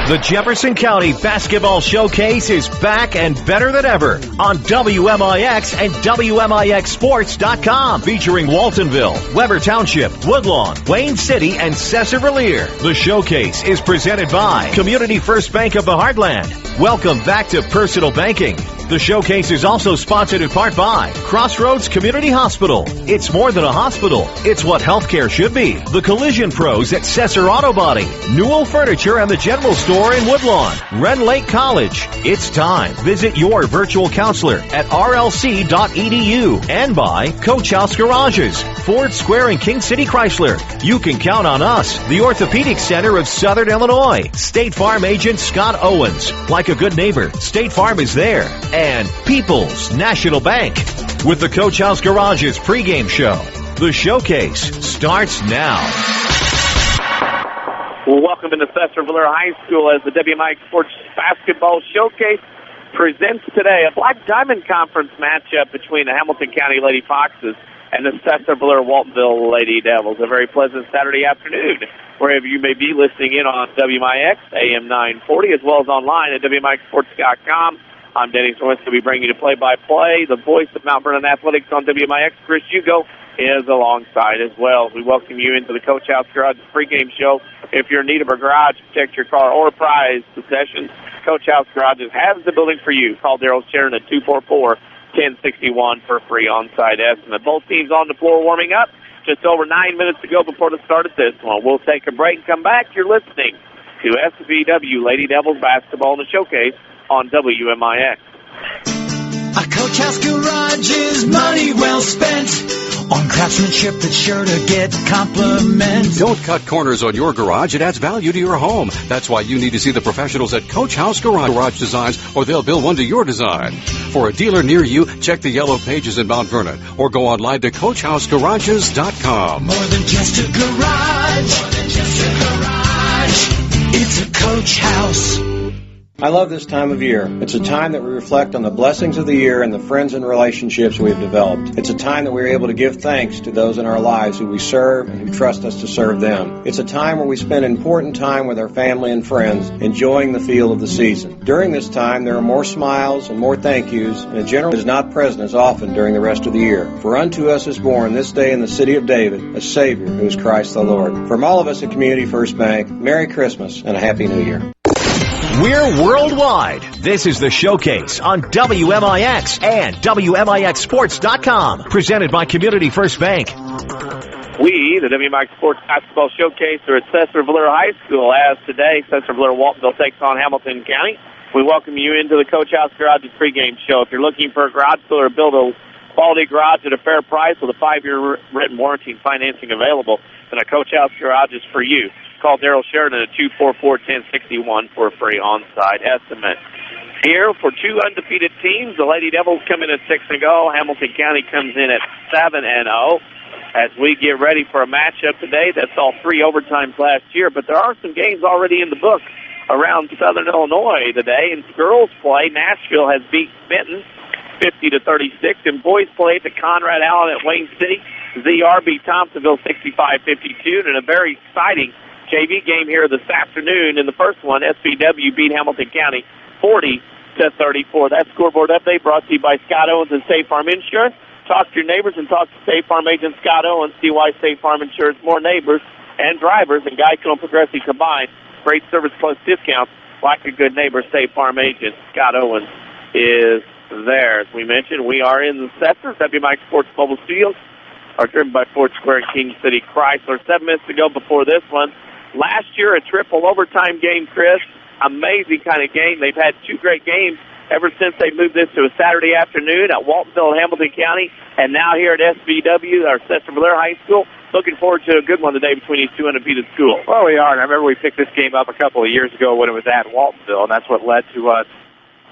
The Jefferson County Basketball Showcase is back and better than ever on WMIX and WMIXSports.com, featuring Waltonville, Weber Township, Woodlawn, Wayne City, and Sesser-Valier. The showcase is presented by Community First Bank of the Heartland. Welcome back to personal banking. The showcase is also sponsored in part by Crossroads Community Hospital. It's more than a hospital. It's what healthcare should be. The Collision Pros at Sesser Auto Body, Newell Furniture and the General Store in Woodlawn, Ren Lake College. It's time. Visit your virtual counselor at rlc.edu, and by Coach House Garages, Ford Square and King City Chrysler. You can count on us, the Orthopedic Center of Southern Illinois. State Farm agent Scott Owens. Like a good neighbor, State Farm is there. And People's National Bank. With the Coach House Garages pregame show, the showcase starts now. Well, welcome into Sesser-Valier High School as the WMIX Sports Basketball Showcase presents today a Black Diamond Conference matchup between the Hamilton County Lady Foxes and the Sesser-Valier-Waltonville Lady Devils. A very pleasant Saturday afternoon, wherever you may be listening in on WMIX, AM 940, as well as online at WMIXSports.com. I'm Denny Czerwinski to be bringing you the play-by-play. The voice of Mount Vernon Athletics on WMIX, Chris Hugo, is alongside as well. We welcome you into the Coach House Garage pregame show. If you're in need of a garage to protect your car or prize possessions, Coach House Garages has the building for you. Call Daryl Sharon at 244-1061 for a free on-site estimate. Both teams on the floor warming up. Just over 9 minutes to go before the start of this one. We'll take a break and come back. You're listening to SVW Lady Devils basketball in the showcase on WMIX. A Coach House Garage is money well spent on craftsmanship that's sure to get compliments. Don't cut corners on your garage. It adds value to your home. That's why you need to see the professionals at Coach House Garage Designs, or they'll build one to your design. For a dealer near you, check the yellow pages in Mount Vernon or go online to CoachHouseGarages.com. More than just a garage. More than just a garage. It's a Coach House. I love this time of year. It's a time that we reflect on the blessings of the year and the friends and relationships we have developed. It's a time that we are able to give thanks to those in our lives who we serve and who trust us to serve them. It's a time where we spend important time with our family and friends, enjoying the feel of the season. During this time, there are more smiles and more thank yous, and a general is not present as often during the rest of the year. For unto us is born this day in the city of David a Savior who is Christ the Lord. From all of us at Community First Bank, Merry Christmas and a Happy New Year. We're worldwide. This is the showcase on WMIX and WMIXSports.com, presented by Community First Bank. We, the WMIX Sports Basketball Showcase, are at Sesser-Valier High School, as today Sesser-Valier-Waltonville takes on Hamilton County. We welcome you into the Coach House Garage's pregame show. If you're looking for a garage builder, build a quality garage at a fair price with a 5-year written warranty and financing available, then a Coach House Garage is for you. Call Daryl Sheridan at 244-1061 for a free on-site estimate. Here for two undefeated teams, the Lady Devils come in at 6-0. Hamilton County comes in at 7-0. As we get ready for a matchup today, that's all 3 overtimes last year, but there are some games already in the book around Southern Illinois today. In girls play, Nashville has beat Benton 50-36. In boys play, the Conrad Allen at Wayne City, ZR beat Thompsonville 65-52, and a very exciting JV game here this afternoon. In the first one, SVW beat Hamilton County 40-34. That scoreboard update brought to you by Scott Owens and State Farm Insurance. Talk to your neighbors and talk to State Farm agent Scott Owens. See why State Farm insures more neighbors and drivers and Geico and Progressive combined. Great service plus discounts like a good neighbor. State Farm agent Scott Owens is there. As we mentioned, we are in the Sesser WMIX Sports Mobile Studios, are driven by Ford Square and King City Chrysler. 7 minutes to go before this one. Last year, a triple overtime game, Chris. Amazing kind of game. They've had 2 great games ever since they moved this to a Saturday afternoon at Waltonville and Hamilton County, and now here at SVW, our Sesser-Valier High School. Looking forward to a good one today between these two undefeated schools. Well, we are, and I remember we picked this game up a couple of years ago when it was at Waltonville, and that's what led to us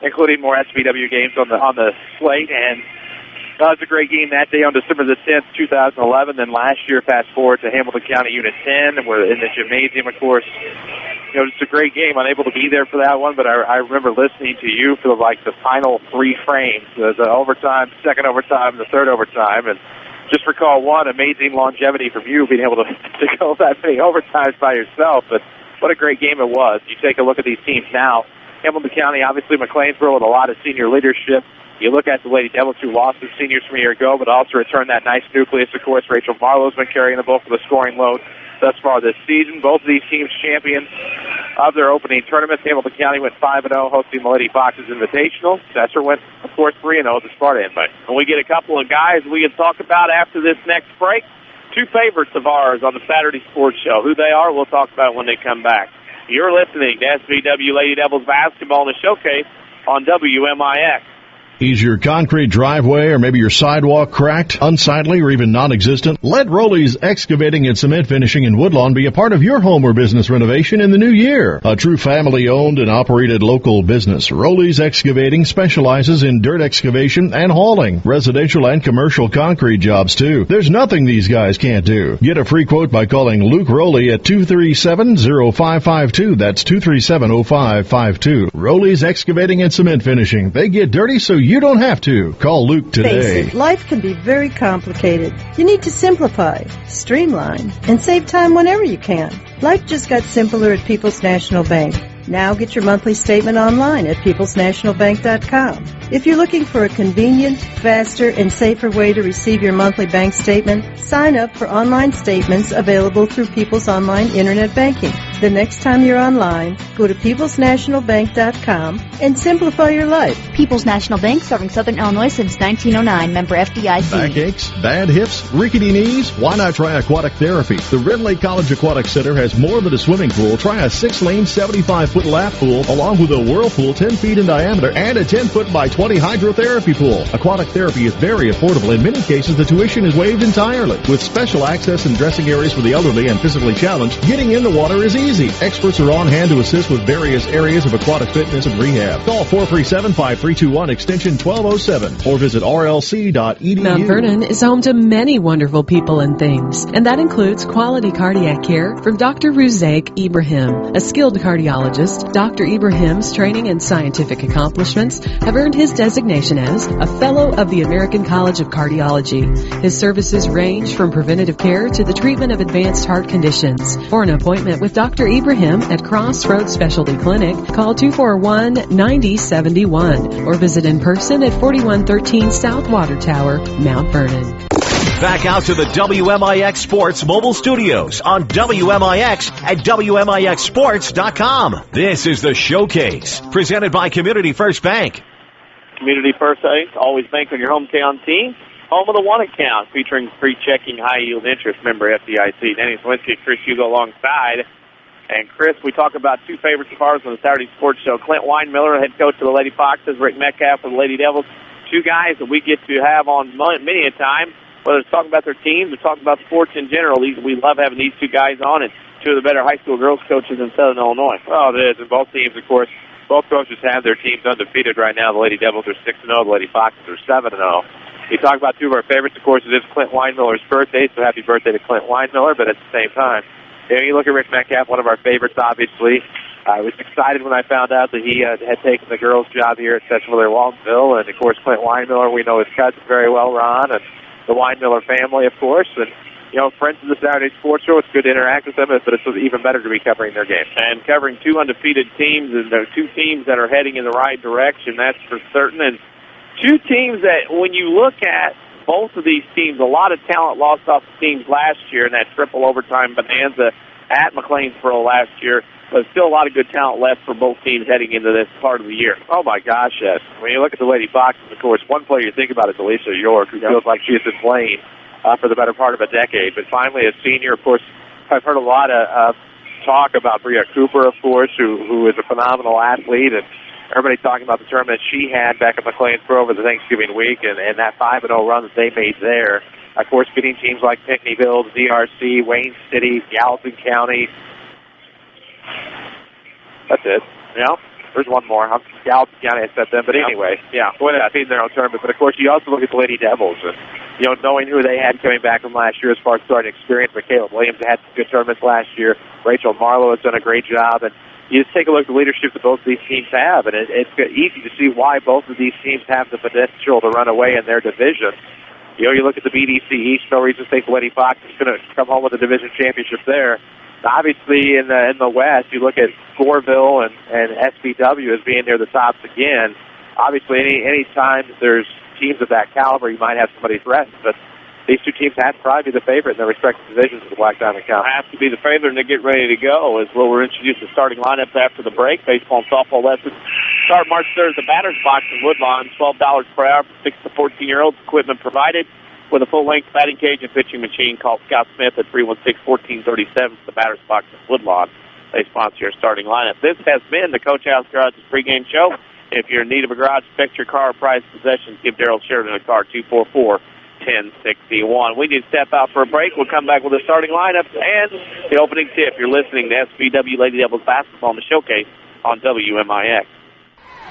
including more SVW games on the slate, and it was a great game that day on December the 10th, 2011. Then last year, fast forward to Hamilton County Unit 10, and we're in the gymnasium, of course. You know, it's a great game. Unable to be there for that one, but I remember listening to you for the final 3 frames, the overtime, second overtime, the third overtime, and just recall one amazing longevity from you being able to go that many overtimes by yourself. But what a great game it was. You take a look at these teams now. Hamilton County, obviously McLeansboro with a lot of senior leadership. You look at the Lady Devils, who lost their seniors from a year ago, but also returned that nice nucleus. Of course, Rachel Marlowe's been carrying the bulk of the scoring load thus far this season. Both of these teams champions of their opening tournaments. Hamilton County went 5-0, hosting the Lady Foxes Invitational. Sesser went, of course, 3-0 at the Sparta Invite. And we get a couple of guys we can talk about after this next break. Two favorites of ours on the Saturday Sports Show. Who they are, we'll talk about when they come back. You're listening to SVW Lady Devils basketball in the showcase on WMIX. Is your concrete driveway or maybe your sidewalk cracked, unsightly, or even non-existent? Let Rowley's Excavating and Cement Finishing in Woodlawn be a part of your home or business renovation in the new year. A true family-owned and operated local business, Rowley's Excavating specializes in dirt excavation and hauling, residential and commercial concrete jobs too. There's nothing these guys can't do. Get a free quote by calling Luke Rowley at 237-0552. That's 237-0552. Rowley's Excavating and Cement Finishing. They get dirty so you don't have to. Call Luke today. Face it, life can be very complicated. You need to simplify, streamline, and save time whenever you can. Life just got simpler at People's National Bank. Now get your monthly statement online at peoplesnationalbank.com. If you're looking for a convenient, faster, and safer way to receive your monthly bank statement, sign up for online statements available through People's Online Internet Banking. The next time you're online, go to peoplesnationalbank.com and simplify your life. People's National Bank, serving Southern Illinois since 1909. Member FDIC. Backaches, bad hips, rickety knees? Why not try aquatic therapy? The Red Lake College Aquatic Center has more than a swimming pool. Try a 6-lane, 75-foot lap pool, along with a whirlpool 10 feet in diameter and a 10-foot by 20 hydrotherapy pool. Aquatic therapy is very affordable. In many cases, the tuition is waived entirely. With special access and dressing areas for the elderly and physically challenged, getting in the water is easy. Experts are on hand to assist with various areas of aquatic fitness and rehab. Call 437-5321 extension 1207 or visit rlc.edu. Mount Vernon is home to many wonderful people and things, and that includes quality cardiac care from Dr. Ruzaik Ibrahim. A skilled cardiologist, Dr. Ibrahim's training and scientific accomplishments have earned his designation as a Fellow of the American College of Cardiology. His services range from preventative care to the treatment of advanced heart conditions. For an appointment with Dr. Ibrahim at Crossroads Specialty Clinic, call 241-9071 or visit in person at 4113 South Water Tower, Mount Vernon. Back out to the WMIX Sports mobile studios on WMIX at WMIXsports.com. This is the Showcase, presented by Community First Bank. Community First Bank, always bank on your hometown team. Home of the One Account, featuring free checking, high-yield interest, member FDIC. Danny Czerwinski, Chris Hugo alongside. And Chris, we talk about two favorites of ours on the Saturday Sports Show. Clint Weinmiller, head coach of the Lady Foxes, Rick Metcalf of the Lady Devils. Two guys that we get to have on many a time, whether it's talking about their teams or talking about sports in general. We love having these two guys on, and two of the better high school girls coaches in Southern Illinois. Oh, it is. And both teams, of course, both coaches have their teams undefeated right now. The Lady Devils are 6-0. The Lady Foxes are 7-0. You talk about two of our favorites. Of course, it is Clint Weinmiller's birthday, so happy birthday to Clint Weinmiller. But at the same time, you look at Rick Metcalf, one of our favorites, obviously. I was excited when I found out that he had taken the girls' job here at Sesser-Valier-Waltonville. And, of course, Clint Weinmiller, we know his cousin very well, Ron, and the Weinmiller family, of course. And, friends of the Saturday Sports Show, it's good to interact with them, but it's even better to be covering their games. And covering two undefeated teams, and there are two teams that are heading in the right direction, that's for certain. And two teams that, when you look at both of these teams, a lot of talent lost off the teams last year in that triple overtime bonanza at McLeansboro last year, but still a lot of good talent left for both teams heading into this part of the year. Oh, my gosh, yes. When you look at the Lady Foxes, of course, one player you think about is Alicia York, who feels like she has been playing for the better part of a decade. But finally, a senior, of course, I've heard a lot of talk about Bria Cooper, of course, who is a phenomenal athlete, and everybody talking about the tournament she had back at McLeansboro over the Thanksgiving week and that 5-0 run that they made there. Of course, beating teams like Pinckneyville, DRC, Wayne City, Gallatin County. That's it. There's one more. Gallatin County, I said them. But anyway, beating their own tournament. But, of course, you also look at the Lady Devils. And, knowing who they had coming back from last year as far as starting experience. Michaela Williams had some good tournaments last year. Rachel Marlowe has done a great job. And you just take a look at the leadership that both of these teams have. And it's easy to see why both of these teams have the potential to run away in their division. You look at the BDC East, no reason to think the Lady Fox is going to come home with a division championship there. obviously in the West, you look at Goreville and SVW as being near the tops again. Obviously, any time there's teams of that caliber, you might have somebody's rest, but these two teams have to probably be the favorite in their respective divisions of the Black Diamond Cup. Have to be the favorite and to get ready to go as we'll introduce the starting lineups after the break. Baseball and softball lessons start March 3rd at the Batter's Box in Woodlawn, $12 per hour for 6 to 14-year-olds. Equipment provided with a full-length batting cage and pitching machine. Call Scott Smith at 316-1437 for the Batter's Box in Woodlawn. They sponsor your starting lineup. This has been the Coach House Garage's pregame show. If you're in need of a garage, inspect your car or prized possessions, give Darrell Sheridan a car, 244-1061. We need to step out for a break. We'll come back with the starting lineups and the opening tip. You're listening to SVW Lady Devils basketball in the showcase on WMIX.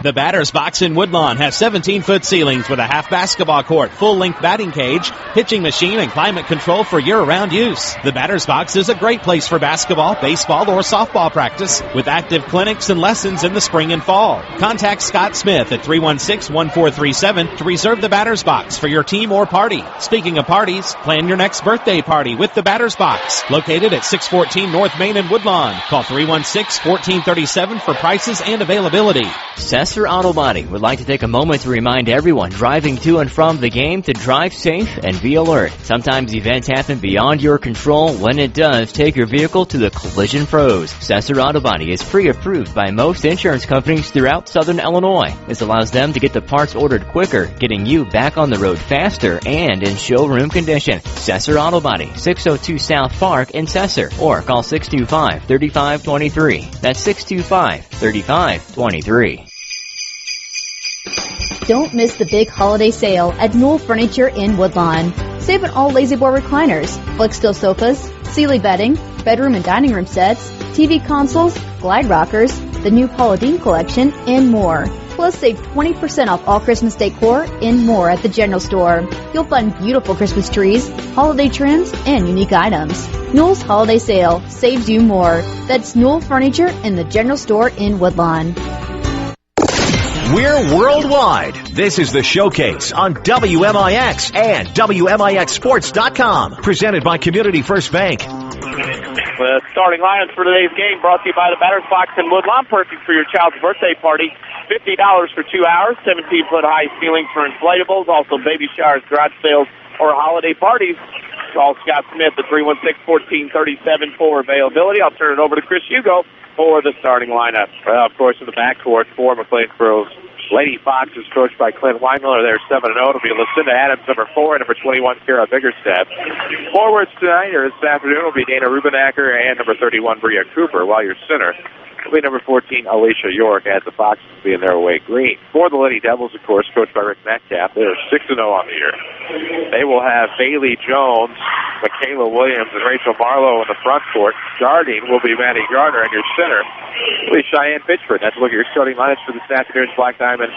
The Batter's Box in Woodlawn has 17-foot ceilings with a half basketball court, full-length batting cage, pitching machine, and climate control for year-round use. The Batter's Box is a great place for basketball, baseball, or softball practice with active clinics and lessons in the spring and fall. Contact Scott Smith at 316-1437 to reserve the Batter's Box for your team or party. Speaking of parties, plan your next birthday party with the Batter's Box, located at 614 North Main in Woodlawn. Call 316-1437 for prices and availability. Sesser Auto Body would like to take a moment to remind everyone driving to and from the game to drive safe and be alert. Sometimes events happen beyond your control. When it does, take your vehicle to the Collision Pros. Sesser Auto Body is pre-approved by most insurance companies throughout Southern Illinois. This allows them to get the parts ordered quicker, getting you back on the road faster and in showroom condition. Sesser Auto Body, 602 South Park in Sesser, or call 625-3523. That's 625-3523. Don't miss the big holiday sale at Newell Furniture in Woodlawn. Save on all Lazy Boy recliners, Flexsteel sofas, Sealy bedding, bedroom and dining room sets, TV consoles, glide rockers, the new Paula Deen collection, and more. Plus, save 20% off all Christmas decor and more at the general store. You'll find beautiful Christmas trees, holiday trims, and unique items. Newell's Holiday Sale saves you more. That's Newell Furniture in the general store in Woodlawn. We're worldwide. This is the Showcase on WMIX and WMIXSports.com. Presented by Community First Bank. The starting lineups for today's game brought to you by the Batter's Box in Woodlawn. Perfect for your child's birthday party. $50 for 2 hours. 17-foot high ceilings for inflatables. Also baby showers, garage sales, or holiday parties. Call Scott Smith at 316-1437 for availability. I'll turn it over to Chris Hugo for the starting lineup. Well, of course, in the backcourt for McLeansboro Lady Foxes, coached by Clint Weinmiller. They're 7-0. It'll be Lucinda Adams, number 4, and number 21, Kara Biggerstep. Forwards tonight, or this afternoon, will be Dana Rubenacker and number 31, Bria Cooper, while your center will be number 14, Alicia York, as the Foxes will be in their away green. For the Lady Devils, of course, coached by Rick Metcalf, they're 6-0 on the year. They will have Bailey Jones, Michaela Williams, and Rachel Marlowe in the front court. Guarding will be Maddie Gardner, and your center will be Cheyenne Pitchford. That's a look at your starting lineups for this afternoon's Black Diamond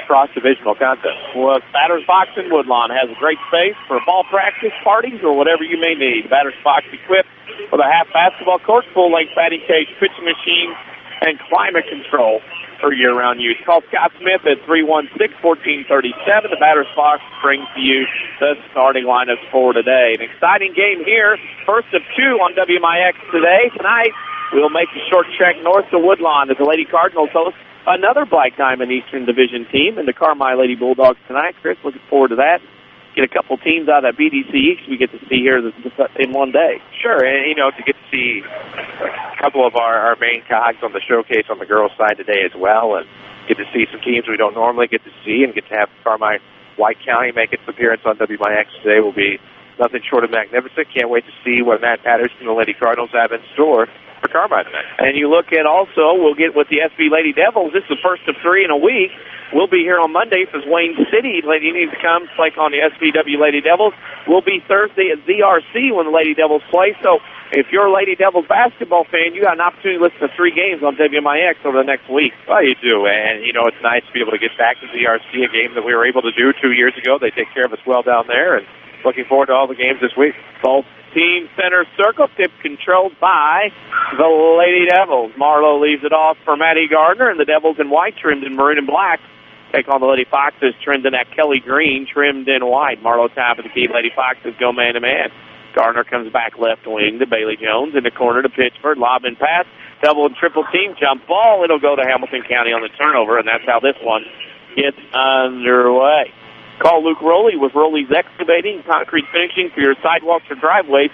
cross-divisional contest. Well, Batter's Box in Woodlawn has a great space for ball practice, parties, or whatever you may need. Batter's Box equipped with a half basketball court, full-length batting cage, pitching machine, and climate control for year-round use. Call Scott Smith at 316-1437. The Batter's Box brings to you the starting lineups for today. An exciting game here. First of 2 on WMIX today. Tonight, we'll make a short trek north to Woodlawn as the Lady Cardinals host another Black Diamond Eastern Division team in the Carmi Lady Bulldogs tonight. Chris, looking forward to that. Get a couple teams out of that BDC East we get to see here in one day. Sure, and, to get to see a couple of our main cogs on the showcase on the girls' side today as well, and get to see some teams we don't normally get to see, and get to have Carmi White County make its appearance on WMIX today will be nothing short of magnificent. Can't wait to see what Matt Patterson and the Lady Cardinals have in store for Carmi tonight. And you look at also, we'll get with the SV Lady Devils. This is the first of 3 in a week. We'll be here on Monday for Wayne City. Lady needs to come take on the SVW Lady Devils. We'll be Thursday at ZRC when the Lady Devils play. So if you're a Lady Devils basketball fan, you got an opportunity to listen to 3 games on WMIX over the next week. Well, you do. And, it's nice to be able to get back to ZRC, a game that we were able to do 2 years ago. They take care of us well down there. And looking forward to all the games this week. Both team center circle, tip controlled by the Lady Devils. Marlowe leaves it off for Maddie Gardner, and the Devils in white, trimmed in maroon and black, take on the Lady Foxes, trimmed in that Kelly green, trimmed in white. Marlowe top of the key. Lady Foxes go man-to-man. Gardner comes back left wing to Bailey Jones. In the corner to Pittsford. Lob and pass. Double and triple team. Jump ball. It'll go to Hamilton County on the turnover, and that's how this one gets underway. Call Luke Rowley with Rowley's Excavating, concrete finishing for your sidewalks or driveways.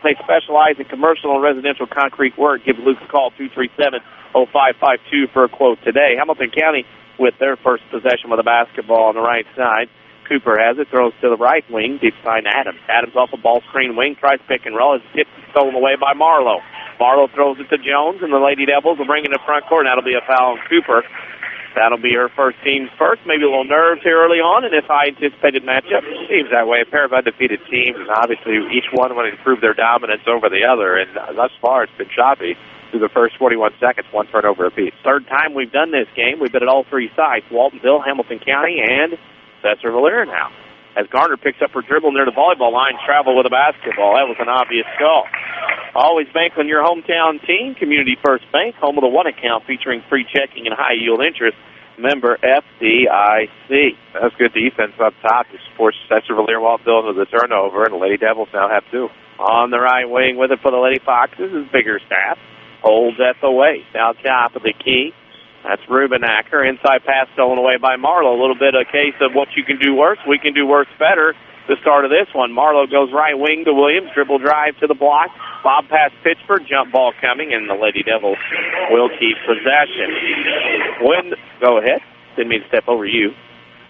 They specialize in commercial and residential concrete work. Give Luke a call, 237-0552 for a quote today. Hamilton County with their first possession with the basketball on the right side. Cooper has it, throws to the right wing, deep side Adams. Adams off a ball screen wing, tries pick and roll. It's tipped and stolen away by Marlowe. Marlowe throws it to Jones, and the Lady Devils will bring it in the front court, and that'll be a foul on Cooper. That'll be her first team's first. Maybe a little nerves here early on, and if I anticipated matchup. Seems that way. A pair of undefeated teams, and obviously each one would improve their dominance over the other, and thus far it's been choppy through the first 41 seconds, one turnover apiece. Third time we've done this game. We've been at all three sides, Waltonville, Hamilton County, and Sesser-Valier now. As Gardner picks up her dribble near the volleyball line, travel with a basketball. That was an obvious call. Always bank on your hometown team. Community First Bank, home of the one account featuring free checking and high-yield interest. Member FDIC. That's good defense up top to support Sesser-Valier-Waltonville into the turnover, and the Lady Devils now have two. On the right wing with it for the Lady Foxes is Biggerstaff. Holds at the waist. Out top of the key. That's Rubenacker. Inside pass stolen away by Marlowe. A little bit of a case of what you can do worse. We can do worse better. The start of this one. Marlowe goes right wing to Williams. Dribble drive to the block. Bob past Pittsford. Jump ball coming, and the Lady Devils will keep possession. Go ahead. Didn't mean to step over you.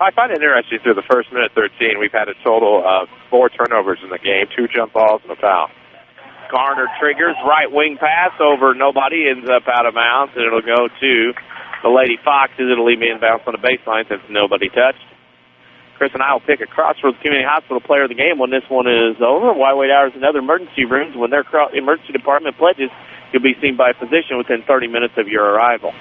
I find it interesting through the first minute 13, we've had a total of 4 turnovers in the game, 2 jump balls and a foul. Garner triggers. Right wing pass over nobody. Ends up out of bounds, and it'll go to the Lady Foxes. It'll leave me inbounds on the baseline since nobody touched. Chris and I will pick a Crossroads Community Hospital player of the game when this one is over. Wide wait hours and other emergency rooms. When their emergency department pledges, you'll be seen by a physician within 30 minutes of your arrival.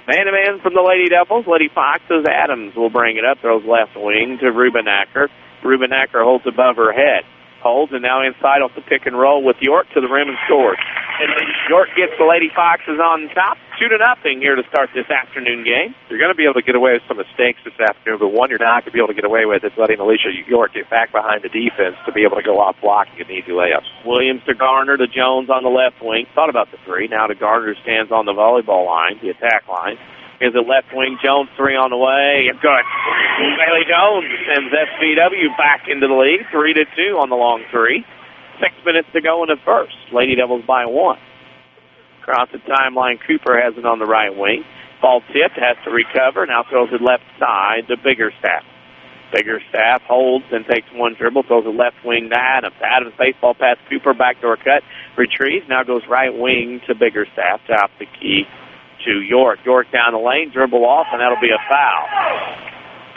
Man-to-man from the Lady Devils. Lady Foxes. Adams will bring it up. Throws left wing to Rubenacker. Rubenacker holds above her head. Holds, and now inside off the pick and roll with York to the rim and scores. And York gets the Lady Foxes on top. 2-0 here to start this afternoon game. You're going to be able to get away with some mistakes this afternoon, but one you're not going to be able to get away with is letting Alicia York get back behind the defense to be able to go off block and get an easy layup. Williams to Garner to Jones on the left wing. Thought about the three. Now to Garner, stands on the volleyball line, the attack line. Is it left wing? Jones, 3 on the way. It's good. Bailey Jones sends SVW back into the lead. 3-2 on the long three. 6 minutes to go in the first. Lady Devils by 1. Across the timeline, Cooper has it on the right wing. Ball tipped, has to recover. Now throws it left side to Biggerstaff. Biggerstaff holds and takes one dribble. Throws it left wing to Adams. Adams baseball pass Cooper, backdoor cut. Retrieves. Now goes right wing to Biggerstaff. Top the key to York. York down the lane, dribble off, and that'll be a foul.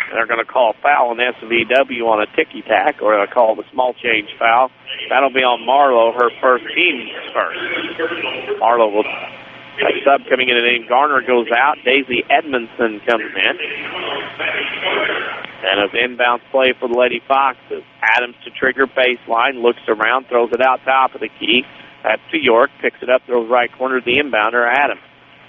And they're going to call foul on SVW on a ticky-tack, or they'll call the small change foul. That'll be on Marlowe, her first team's first. Marlowe will a sub coming in, and Garner goes out. Daisy Edmondson comes in. And an inbounds play for the Lady Foxes. Adams to trigger baseline, looks around, throws it out top of the key. That's to York, picks it up, throws right corner to the inbounder, Adams.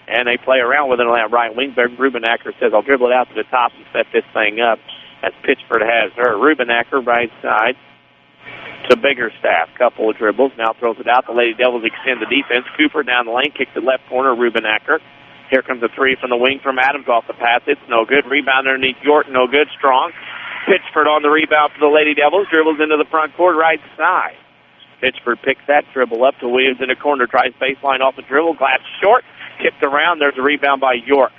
And they play around with it on that right wing. Rubenacker says, I'll dribble it out to the top and set this thing up as Pittsford has her. Rubenacker, right side to Biggerstaff. Couple of dribbles. Now throws it out. The Lady Devils extend the defense. Cooper down the lane, kicks it left corner, Rubenacker. Here comes a three from the wing from Adams off the pass. It's no good. Rebound underneath York, no good. Strong. Pittsford on the rebound for the Lady Devils. Dribbles into the front court, right side. Pittsford picks that dribble up to Williams in the corner. Tries baseline off the dribble. Glass short. Tipped around. There's a rebound by York.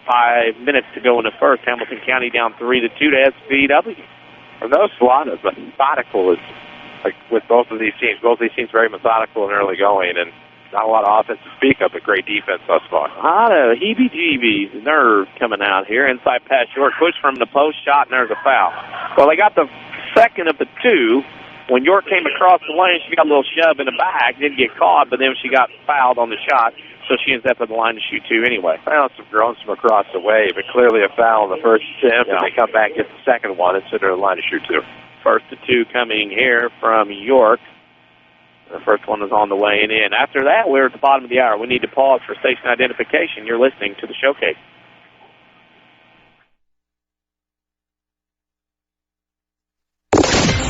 5 minutes to go in the first. Hamilton County down 3-2 to SVW. I noticed a lot of methodical like with both of these teams. Both of these teams very methodical and early going, and not a lot of offense to speak of, but great defense thus far. A lot of heebie-jeebies, nerves coming out here. Inside pass York, push from the post, shot, and there's a foul. Well, they got the second of the two. When York came across the lane, she got a little shove in the back, didn't get caught, but then she got fouled on the shot, so she ends up at the line to shoot 2 anyway. Found some groans from across the way, but clearly a foul in the first attempt, and they come back and get the second one and sit at the line to shoot 2. First to 2 coming here from York. The first one is on the way in. After that, we're at the bottom of the hour. We need to pause for station identification. You're listening to the Showcase.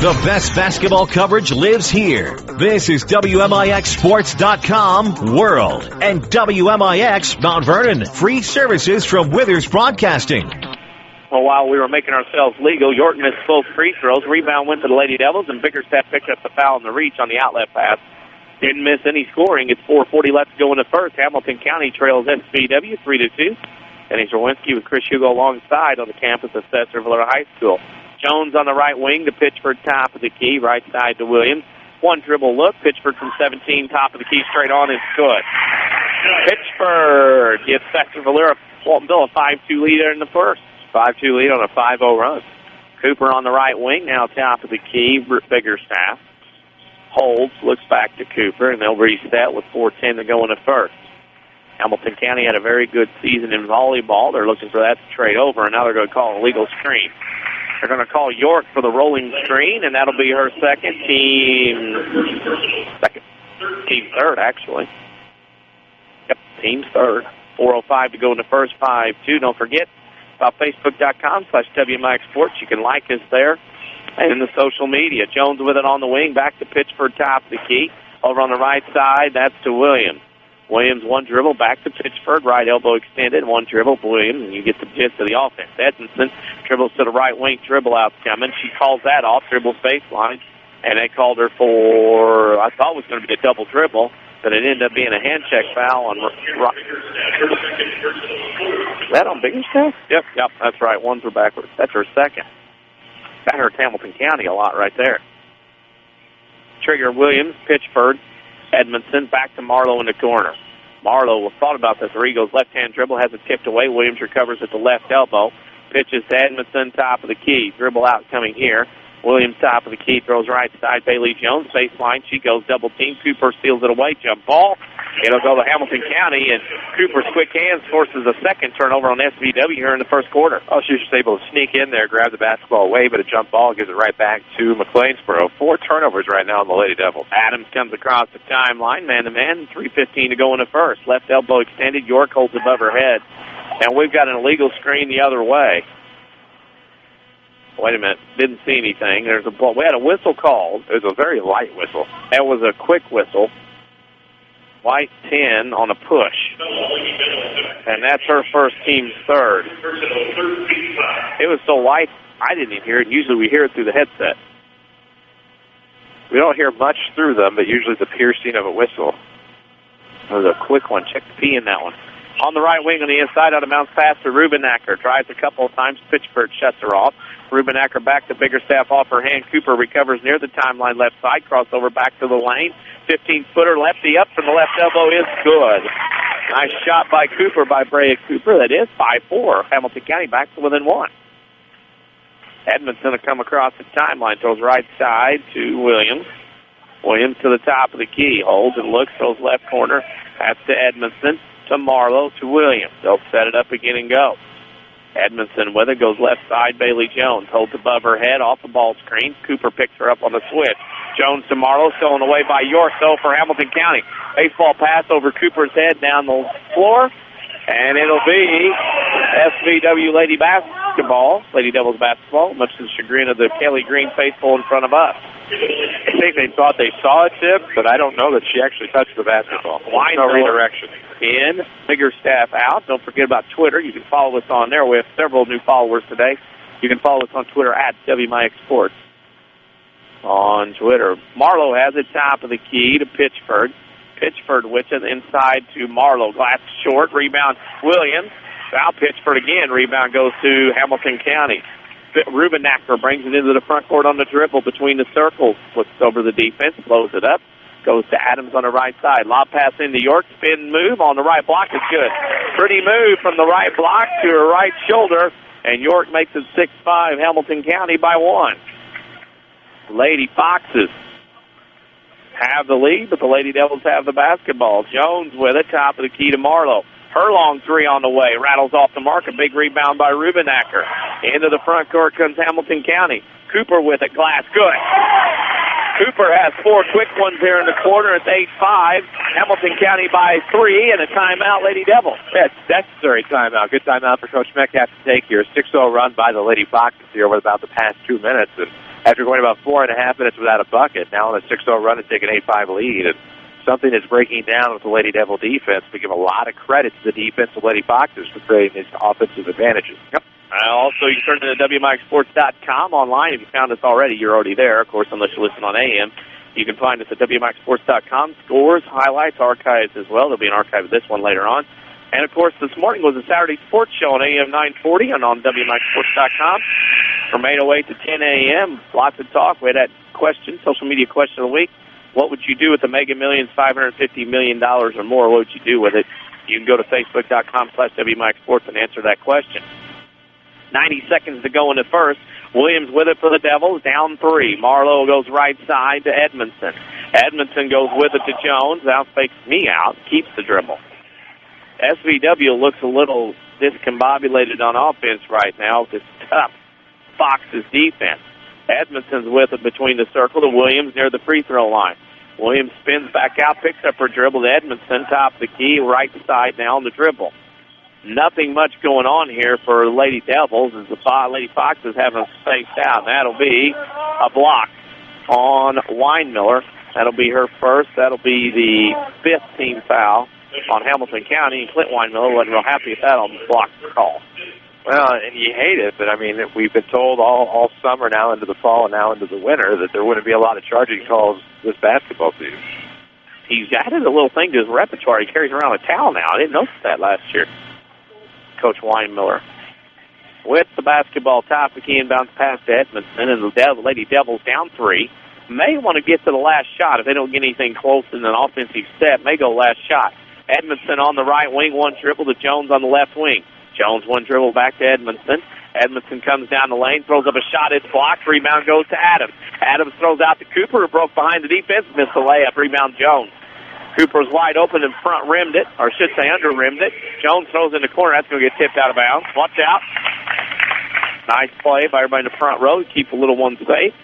The best basketball coverage lives here. This is WMIXSports.com World and WMIX Mount Vernon. Free services from Withers Broadcasting. Well, while we were making ourselves legal, York missed both free throws. Rebound went to the Lady Devils, and Bickerstaff picked up the foul in the reach on the outlet pass. Didn't miss any scoring. It's 4:40 left to go in the first. Hamilton County trails SVW 3-2. And Czerwinski with Chris Hugo alongside on the campus of Sesser-Valier High School. Jones on the right wing to Pitchford, top of the key, right side to Williams. One dribble look. Pitchford from 17, top of the key, straight on is good. Pitchford gives Sesser-Valier-Waltonville a 5-2 lead in the first. 5-2 lead on a 5-0 run. Cooper on the right wing, now top of the key, Bickerstaff. Holds, looks back to Cooper, and they'll reset with 4:10 to go in the first. Hamilton County had a very good season in volleyball. They're looking for that to trade over, and now they're going to call an illegal screen. They're going to call York for the rolling screen, and that'll be her team third, actually. Yep, team third. 4:05 to go in the first, 5-2. Don't forget about Facebook.com/WMIX Sports. You can like us there and in the social media. Jones with it on the wing, back to Pitchford, top of the key. Over on the right side, that's to Williams. Williams, one dribble, back to Pitchford, right elbow extended, one dribble, Williams, and you get the gist of the offense. Edmondson dribbles to the right wing, dribble out coming. She calls that off, dribbles baseline, and they called her for, I thought it was going to be a double dribble, but it ended up being a hand check foul on Is that on Bickerstaff? Yep, that's right. Ones are backwards. That's her second. That hurts Hamilton County a lot right there. Trigger Williams, Pitchford, Edmondson, back to Marlowe in the corner. Marlowe thought about this. Rigo's left-hand dribble has it tipped away. Williams recovers at the left elbow. Pitches to Edmondson, top of the key. Dribble out coming here. Williams, top of the key, throws right side. Bailey Jones, baseline. She goes double team. Cooper steals it away. Jump ball. It'll go to Hamilton County, and Cooper's quick hands forces a second turnover on SVW here in the first quarter. Oh, she was just able to sneak in there, grab the basketball away, but a jump ball gives it right back to McLeansboro. 4 turnovers right now on the Lady Devils. Adams comes across the timeline, man-to-man, 3:15 to go in the first. Left elbow extended. York holds above her head, and we've got an illegal screen the other way. Wait a minute. Didn't see anything. There's a ball. We had a whistle called. It was a very light whistle. That was a quick whistle. White 10 on a push. And that's her first, team's third. It was so light, I didn't even hear it. Usually we hear it through the headset. We don't hear much through them, but usually the piercing of a whistle. It was a quick one. Check the P in that one. On the right wing on the inside, out of bounds pass to Rubenacker. Tries a couple of times. Pitchford shuts her off. Rubenacker back to Bickerstaff off her hand. Cooper recovers near the timeline left side. Crossover back to the lane. 15-footer lefty up from the left elbow is good. Nice shot by Cooper, by Brea Cooper. That is 5-4. Hamilton County back to within 1. Edmondson will come across the timeline. Throws right side to Williams. Williams to the top of the key. Holds and looks. Throws left corner. Pass to Edmondson. To Marlowe, to Williams. They'll set it up again and go. Edmondson with it, goes left side. Bailey Jones holds above her head, off the ball screen. Cooper picks her up on the switch. Jones to Marlowe, stolen away by York, though, for Hamilton County. Baseball pass over Cooper's head down the floor, and it'll be SVW Lady Devils basketball, much to the chagrin of the Kelly Green faithful in front of us. I think they thought they saw a tip, but I don't know that she actually touched the basketball. No redirection. In, Bickerstaff out. Don't forget about Twitter. You can follow us on there. We have several new followers today. You can follow us on Twitter at WMIX Sports. On Twitter. Marlowe has it top of the key to Pitchford. Pitchford with it inside to Marlowe. Glass short. Rebound Williams. Foul Pitchford again. Rebound goes to Hamilton County. Rubenacker brings it into the front court on the dribble between the circles. Flips over the defense. Blows it up. Goes to Adams on the right side. Lob pass into York. Spin move on the right block is good. Pretty move from the right block to her right shoulder. And York makes it 6-5. Hamilton County by 1. Lady Foxes have the lead, but the Lady Devils have the basketball. Jones with it. Top of the key to Marlowe. Her long three on the way. Rattles off the mark. A big rebound by Rubenacker. Into the front court comes Hamilton County. Cooper with it. Glass. Good. Cooper has 4 quick ones here in the quarter. It's 8-5. Hamilton County by 3 and a timeout, Lady Devils. That's necessary timeout. Good timeout for Coach Metcalf to take here. 6-0 run by the Lady Foxes here over about the past 2 minutes. And after going about 4.5 minutes without a bucket. Now on a 6-0 run and take an 8-5 lead. And something that's breaking down with the Lady Devil defense. We give a lot of credit to the defense of Lady Foxes for creating these offensive advantages. Yep. Also, you can turn to WMIXsports.com online. If you found us already, you're already there. Of course, unless you listen on AM. You can find us at WMIXsports.com. Scores, highlights, archives as well. There'll be an archive of this one later on. And, of course, this morning was a Saturday sports show on AM 940 and on WMIXsports.com from 8:08 to 10 a.m. Lots of talk. We had that question, social media question of the week. What would you do with the Mega Millions, $550 million or more? What would you do with it? You can go to Facebook.com/WMIXsports and answer that question. 90 seconds to go in the first. Williams with it for the Devils, down 3. Marlowe goes right side to Edmondson. Edmondson goes with it to Jones. Now fakes me out, keeps the dribble. SVW looks a little discombobulated on offense right now with this tough Foxes defense. Edmondson's with it between the circle to Williams near the free throw line. Williams spins back out, picks up her dribble to Edmondson, top of the key, right side now on the dribble. Nothing much going on here for the Lady Devils as the Lady Foxes have them spaced out. And that'll be a block on Weinmiller. That'll be her first. That'll be the 5th team foul on Hamilton County. And Clint Weinmiller wasn't real happy with that on the block call. Well, and you hate it, but, I mean, we've been told all summer now into the fall and now into the winter that there wouldn't be a lot of charging calls this basketball season. He's added a little thing to his repertoire. He carries around a towel now. I didn't notice that last year. Coach Weinmiller with the basketball, top of the key, inbounds pass to Edmondson, and the Lady Devils down 3. May want to get to the last shot. If they don't get anything close in an offensive step, may go last shot. Edmondson on the right wing, one dribble to Jones on the left wing. Jones one dribble back to Edmondson. Edmondson comes down the lane, throws up a shot, it's blocked, rebound goes to Adams. Adams throws out to Cooper, who broke behind the defense, missed the layup, rebound Jones. Cooper's wide open and front rimmed it, or should say under rimmed it. Jones throws in the corner. That's going to get tipped out of bounds. Watch out. Nice play by everybody in the front row to keep the little one safe.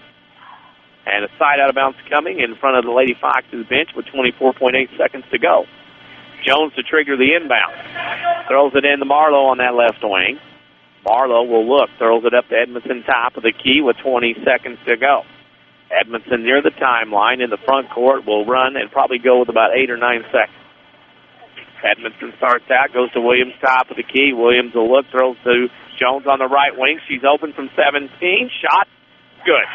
And a side out of bounds coming in front of the Lady Foxes bench with 24.8 seconds to go. Jones to trigger the inbound. Throws it in to Marlowe on that left wing. Marlowe will look. Throws it up to Edmondson, top of the key with 20 seconds to go. Edmondson near the timeline in the front court will run and probably go with about 8 or 9 seconds. Edmondson starts out, goes to Williams, top of the key. Williams will look, throws to Jones on the right wing. She's open from 17. Shot, good.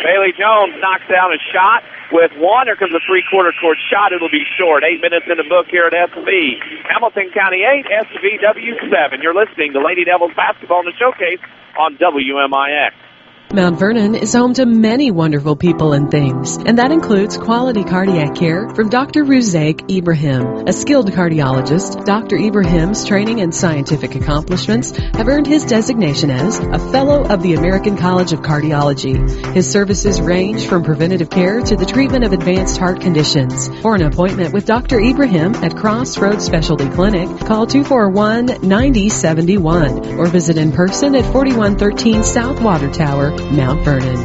Bailey Jones knocks down a shot with one. Here comes a three-quarter court shot. It'll be short. 8 minutes in the book here at SV. Hamilton County 8, SVW 7. You're listening to Lady Devils basketball in the showcase on WMIX. Mount Vernon is home to many wonderful people and things, and that includes quality cardiac care from Dr. Ruzaik Ibrahim. A skilled cardiologist, Dr. Ibrahim's training and scientific accomplishments have earned his designation as a Fellow of the American College of Cardiology. His services range from preventative care to the treatment of advanced heart conditions. For an appointment with Dr. Ibrahim at Crossroads Specialty Clinic, call 241-9071 or visit in person at 4113 South Water Tower, Mount Vernon.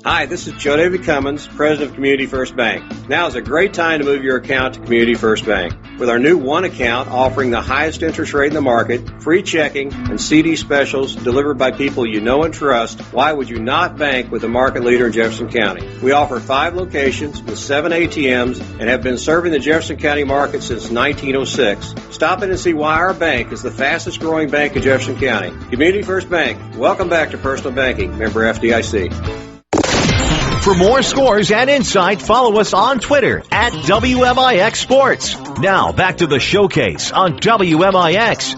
Hi, this is Joe David Cummins, President of Community First Bank. Now is a great time to move your account to Community First Bank. With our new One account offering the highest interest rate in the market, free checking, and CD specials delivered by people you know and trust, why would you not bank with the market leader in Jefferson County? We offer 5 locations with 7 ATMs and have been serving the Jefferson County market since 1906. Stop in and see why our bank is the fastest growing bank in Jefferson County. Community First Bank. Welcome back to Personal Banking. Member FDIC. For more scores and insight, follow us on Twitter at WMIX Sports. Now, back to the showcase on WMIX.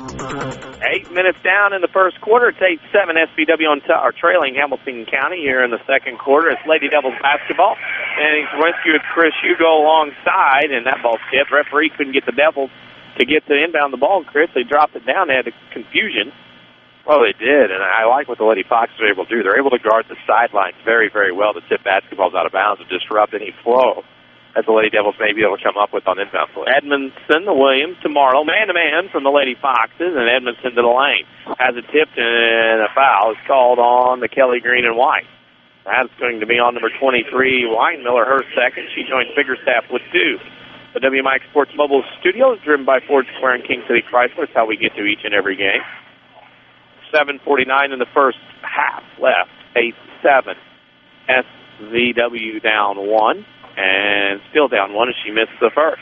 8 minutes down in the first quarter. It's 8-7. SVW are trailing Hamilton County here in the second quarter. It's Lady Devils basketball. And Czerwinski with Chris Hugo alongside, and that ball tipped. Referee couldn't get the Devils to get the inbound the ball. Chris, they dropped it down. They had a confusion. Well, they did, and I like what the Lady Foxes are able to do. They're able to guard the sidelines very, very well to tip basketballs out of bounds and disrupt any flow that the Lady Devils may be able to come up with on inbound play. Edmondson to Williams to Marlowe. Man-to-man from the Lady Foxes, and Edmondson to the lane. Has it tipped, and a foul is called on the Kelly Green and White. That's going to be on number 23, Weinmiller, her second. She joins Biggerstaff with 2. The WMIX Sports Mobile Studio is driven by Ford Square and King City Chrysler. It's how we get to each and every game. 7:49 in the first half left. 8-7. SVW down 1, and still down 1 as she missed the first.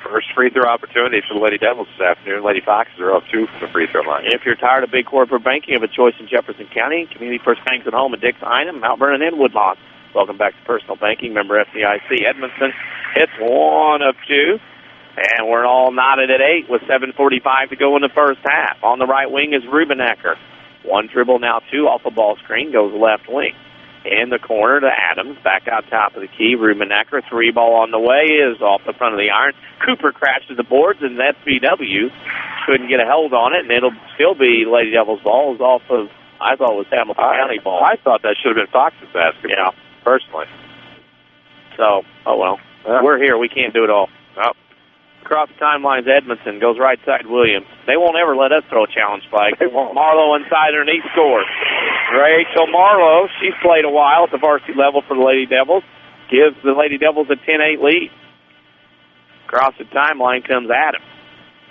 First free throw opportunity for the Lady Devils this afternoon. Lady Foxes are up 2 from the free throw line. If you're tired of big corporate banking, of a choice in Jefferson County, Community First Banks at home in Dix, Einem, Mount Vernon, and Woodlawn. Welcome back to Personal Banking. Member FDIC. Edmondson hits 1 of 2. And we're all knotted at 8 with 7:45 to go in the first half. On the right wing is Rubenecker. 1 dribble now 2 off the ball screen, goes left wing. In the corner to Adams, back out top of the key. Rubenecker, 3 ball on the way, is off the front of the iron. Cooper crashes the boards, and SVW couldn't get a hold on it, and it'll still be Lady Devils ball. It was off of, I thought it was Hamilton County ball. I thought that should have been Fox's basketball, yeah, personally. So, oh well. Yeah. We're here. We can't do it all. Oh. Across the timelines, Edmondson goes right side Williams. They won't ever let us throw a challenge flag. Marlowe inside underneath scores. Rachel Marlowe, she's played a while at the varsity level for the Lady Devils. Gives the Lady Devils a 10-8 lead. Across the timeline comes Adams.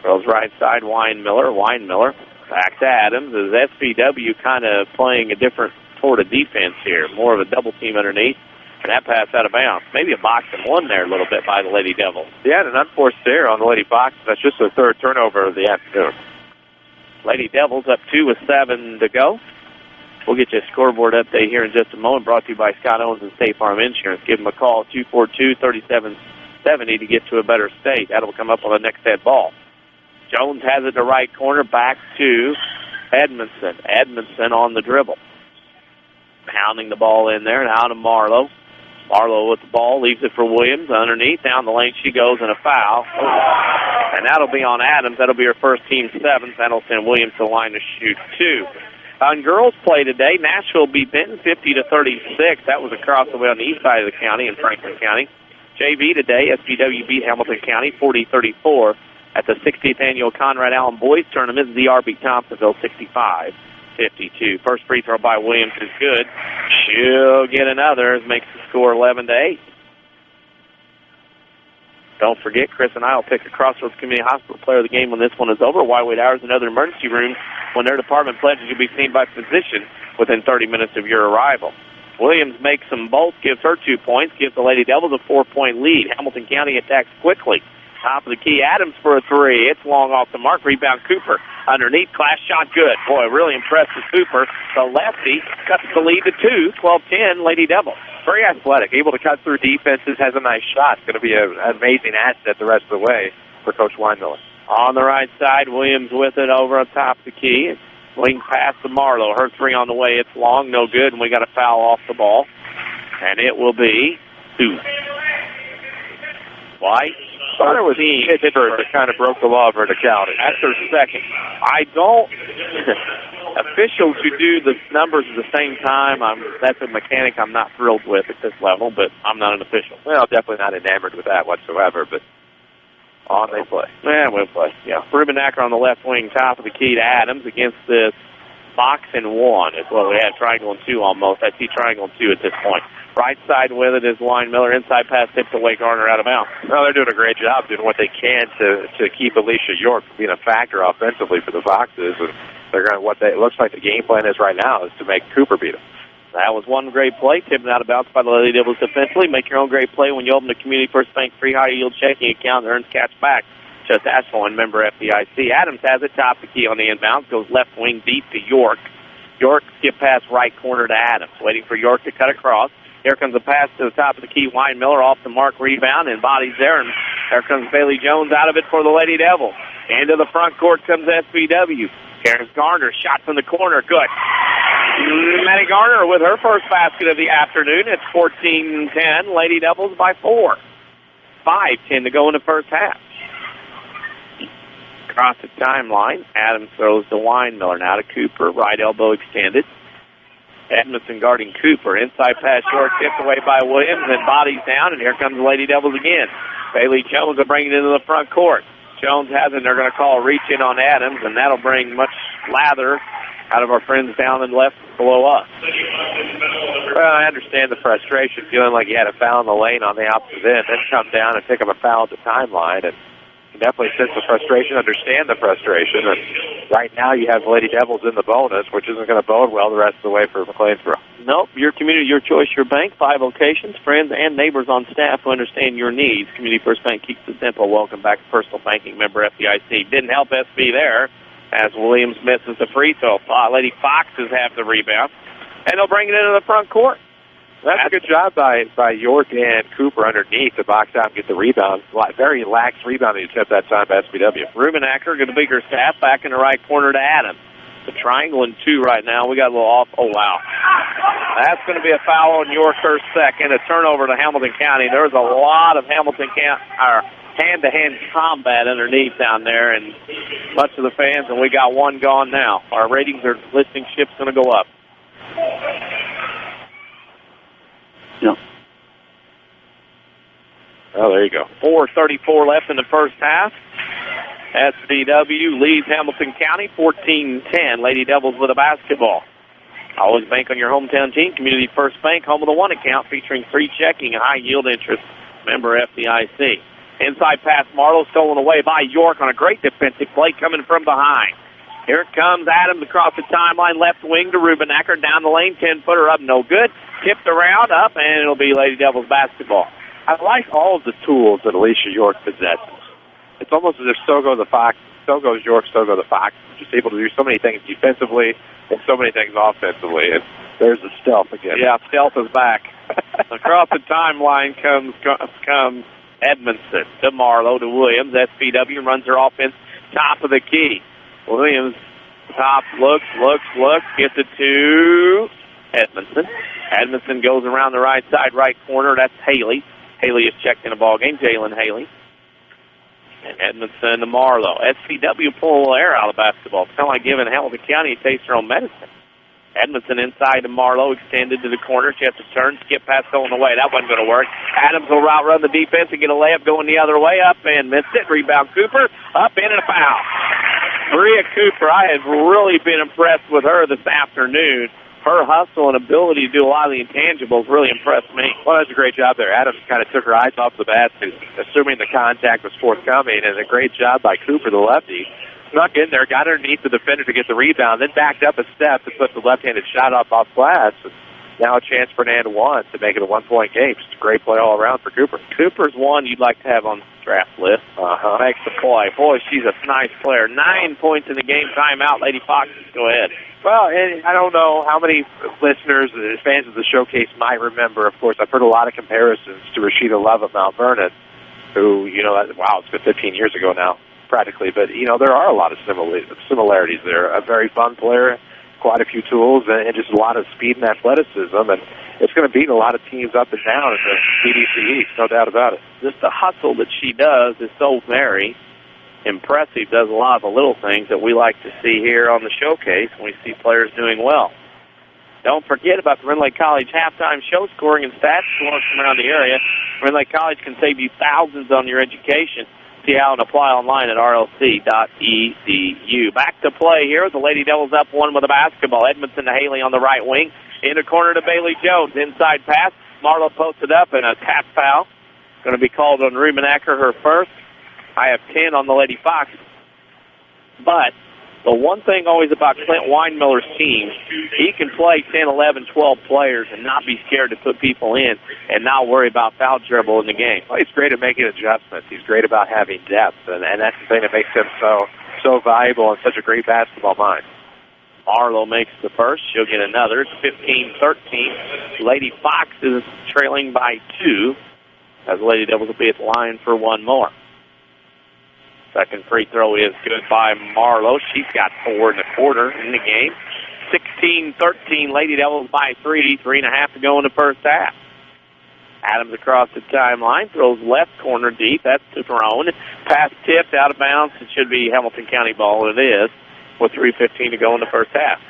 Goes right side Weinmiller. Weinmiller back to Adams. As SVW kind of playing a different sort of defense here. More of a double team underneath. And that pass out of bounds. Maybe a box and one there a little bit by the Lady Devils. Yeah, and an unforced error on the Lady Foxes. That's just their third turnover of the afternoon. Lady Devils up 2 with 7 to go. We'll get you a scoreboard update here in just a moment, brought to you by Scott Owens and State Farm Insurance. Give them a call, 242-3770, to get to a better state. That'll come up on the next head ball. Jones has it to right corner, back to Edmondson. Edmondson on the dribble. Pounding the ball in there, and out to Marlowe. Marlowe with the ball, leaves it for Williams. Underneath, down the lane she goes, and a foul. And that'll be on Adams. That'll be her first team 7th. That'll send Williams to the line to shoot 2. On girls play today, Nashville beat Benton 50-36. That was across the way on the east side of the county in Franklin County. JV today, SVW beat Hamilton County 40-34 at the 60th annual Conrad Allen Boys Tournament. ZR beat Thompsonville 65-52. First free throw by Williams is good. She'll get another. Makes the score 11-8. Don't forget, Chris and I will pick a Crossroads Community Hospital player of the game when this one is over. Wide hours and other emergency rooms when their department pledges you'll be seen by physician within 30 minutes of your arrival. Williams makes them both, gives her 2 points, gives the Lady Devils a 4-point lead. Hamilton County attacks quickly. Top of the key, Adams for a 3. It's long off the mark. Rebound Cooper. Underneath, class shot good. Boy, really impressed with Cooper. The lefty cuts the lead to 2, 12-10, Lady Devils. Very athletic, able to cut through defenses, has a nice shot. It's going to be an amazing asset the rest of the way for Coach Weinmiller. On the right side, Williams with it over on top of the key. Wing pass to Marlowe. Her 3 on the way. It's long, no good, and we got a foul off the ball. And it will be 2. White. I thought it was Pittsburgh that kind of broke the law of verticality. That's her second. I don't... Officials who do the numbers at the same time, that's a mechanic I'm not thrilled with at this level, but I'm not an official. Well, definitely not enamored with that whatsoever, but on they play. Yeah, we'll play. Yeah. Rubenecker on the left wing, top of the key to Adams against this box and 1 is what we had, triangle and 2 almost. I see triangle and 2 at this point. Right side with it is Weinmiller. Inside pass tipped away, Garner out of bounds. Well, they're doing a great job doing what they can to keep Alicia York from being a factor offensively for the Foxes. And they're going to, it looks like the game plan is right now is to make Cooper beat them. That was one great play, tipped out of bounds by the Lady Devils defensively. Make your own great play when you open the Community First Bank free high yield checking account that earns cash back. Just ask for one, member FDIC. Adams has it, top the key on the inbounds, goes left wing deep to York. York skip pass right corner to Adams, waiting for York to cut across. Here comes a pass to the top of the key. Weinmiller off the mark, rebound, and bodies there. And there comes Bailey Jones out of it for the Lady Devils. Into the front court comes SVW. Here's Garner, shot from the corner, good. Maddie Garner with her first basket of the afternoon. It's 14-10, Lady Devils by 4. 5:10 to go in the first half. Across the timeline, Adams throws to Weinmiller, now to Cooper, right elbow extended. Edmondson guarding Cooper. Inside pass short, tipped away by Williams, and bodies down, and here comes the Lady Devils again. Bailey Jones will bring it into the front court. Jones has it, and they're going to call a reach in on Adams, and that'll bring much lather out of our friends down and left below us. Well, I understand the frustration, feeling like you had a foul in the lane on the opposite end, then come down and pick up a foul at the timeline, and can definitely sense the frustration, understand the frustration. And right now you have the Lady Devils in the bonus, which isn't going to bode well the rest of the way for McLeansboro. Nope, your community, your choice, your bank. 5 locations, friends and neighbors on staff who understand your needs. Community First Bank keeps it simple. Welcome back to Personal Banking, member FDIC. Didn't help SB there as Williams misses the free throw. Lady Foxes have the rebound, and they'll bring it into the front court. That's a good job by York and Cooper underneath to box out and get the rebound. Very lax rebounding attempt that time by SVW. Rubenacker going to be her staff back in the right corner to Adams. The triangle in 2 right now. We got a little off. Oh, wow. That's going to be a foul on York, her second. A turnover to Hamilton County. There's a lot of Hamilton County hand-to-hand combat underneath down there, and much of the fans, and we got one gone now. Our ratings are listening ship's going to go up. No. Oh, there you go. 4:34 left in the first half. SVW leads Hamilton County 14-10. Lady Devils with a basketball. Always bank on your hometown team. Community First Bank, home of the one account featuring free checking and high yield interest. Member FDIC. Inside pass, Marlowe stolen away by York on a great defensive play coming from behind. Here it comes, Adams across the timeline, left wing to Rubenacker, down the lane, 10-footer up, no good. Tipped around, up, and it'll be Lady Devils basketball. I like all of the tools that Alicia York possesses. It's almost as if so go the Fox, so goes York, so go the Fox. Just able to do so many things defensively and so many things offensively. And there's the stealth again. Yeah, stealth is back. Across the timeline comes Edmondson to Marlowe to Williams. SVW runs her offense top of the key. Williams top, looks, gets it to Edmondson. Edmondson goes around the right side, right corner. That's Haley. Haley is checked in the ball game. Jalen Haley. And Edmondson to Marlowe. SVW pull a little air out of basketball. It's kind of like giving Hamilton County a taste their own medicine. Edmondson inside to Marlowe, extended to the corner. She has to turn, skip past going away. That wasn't going to work. Adams will run the defense and get a layup going the other way, up and missed it. Rebound Cooper, up in and a foul. Maria Cooper, I have really been impressed with her this afternoon. Her hustle and ability to do a lot of the intangibles really impressed me. Well, that's a great job there. Adams kind of took her eyes off the basket, assuming the contact was forthcoming, and a great job by Cooper, the lefty. Snuck in there, got underneath the defender to get the rebound, then backed up a step to put the left-handed shot off glass. Now a chance for an and one to make it a one-point game. Just a great play all around for Cooper. Cooper's one you'd like to have on the draft list. Makes the play. Boy, she's a nice player. 9 points in the game. Timeout, Lady Foxes. Go ahead. Well, and I don't know how many listeners, fans of the showcase might remember. Of course, I've heard a lot of comparisons to Rashida Love of Mount Vernon, who, wow, it's been 15 years ago now, practically. But, there are a lot of similarities there. A very fun player, quite a few tools, and just a lot of speed and athleticism. And it's going to beat a lot of teams up and down in the BDC East, no doubt about it. Just the hustle that she does is so very impressive. Does a lot of the little things that we like to see here on the showcase when we see players doing well. Don't forget about the Renly College halftime show scoring and stats scores from around the area. Renly College can save you thousands on your education. See how and apply online at rlc.edu. Back to play here. The Lady Devils up one with a basketball. Edmondson to Haley on the right wing. In the corner to Bailey Jones. Inside pass. Marlowe posted up and a tap foul. Going to be called on Rubenacker, her first. I have 10 on the Lady Fox. But the one thing always about Clint Weinmiller's team, he can play 10, 11, 12 players and not be scared to put people in and not worry about foul trouble in the game. Well, he's great at making adjustments. He's great about having depth, and that's the thing that makes him so valuable and such a great basketball mind. Marlowe makes the first. She'll get another. It's 15-13. Lady Foxes trailing by 2 as the Lady Devils will be at the line for one more. Second free throw is good by Marlowe. She's got 4 in the quarter in the game. 16-13, Lady Devils by 3. 3.5 to go in the first half. Adams across the timeline, throws left corner deep. That's thrown. Pass tipped out of bounds. It should be Hamilton County ball. It is, with 3:15 to go in the first half.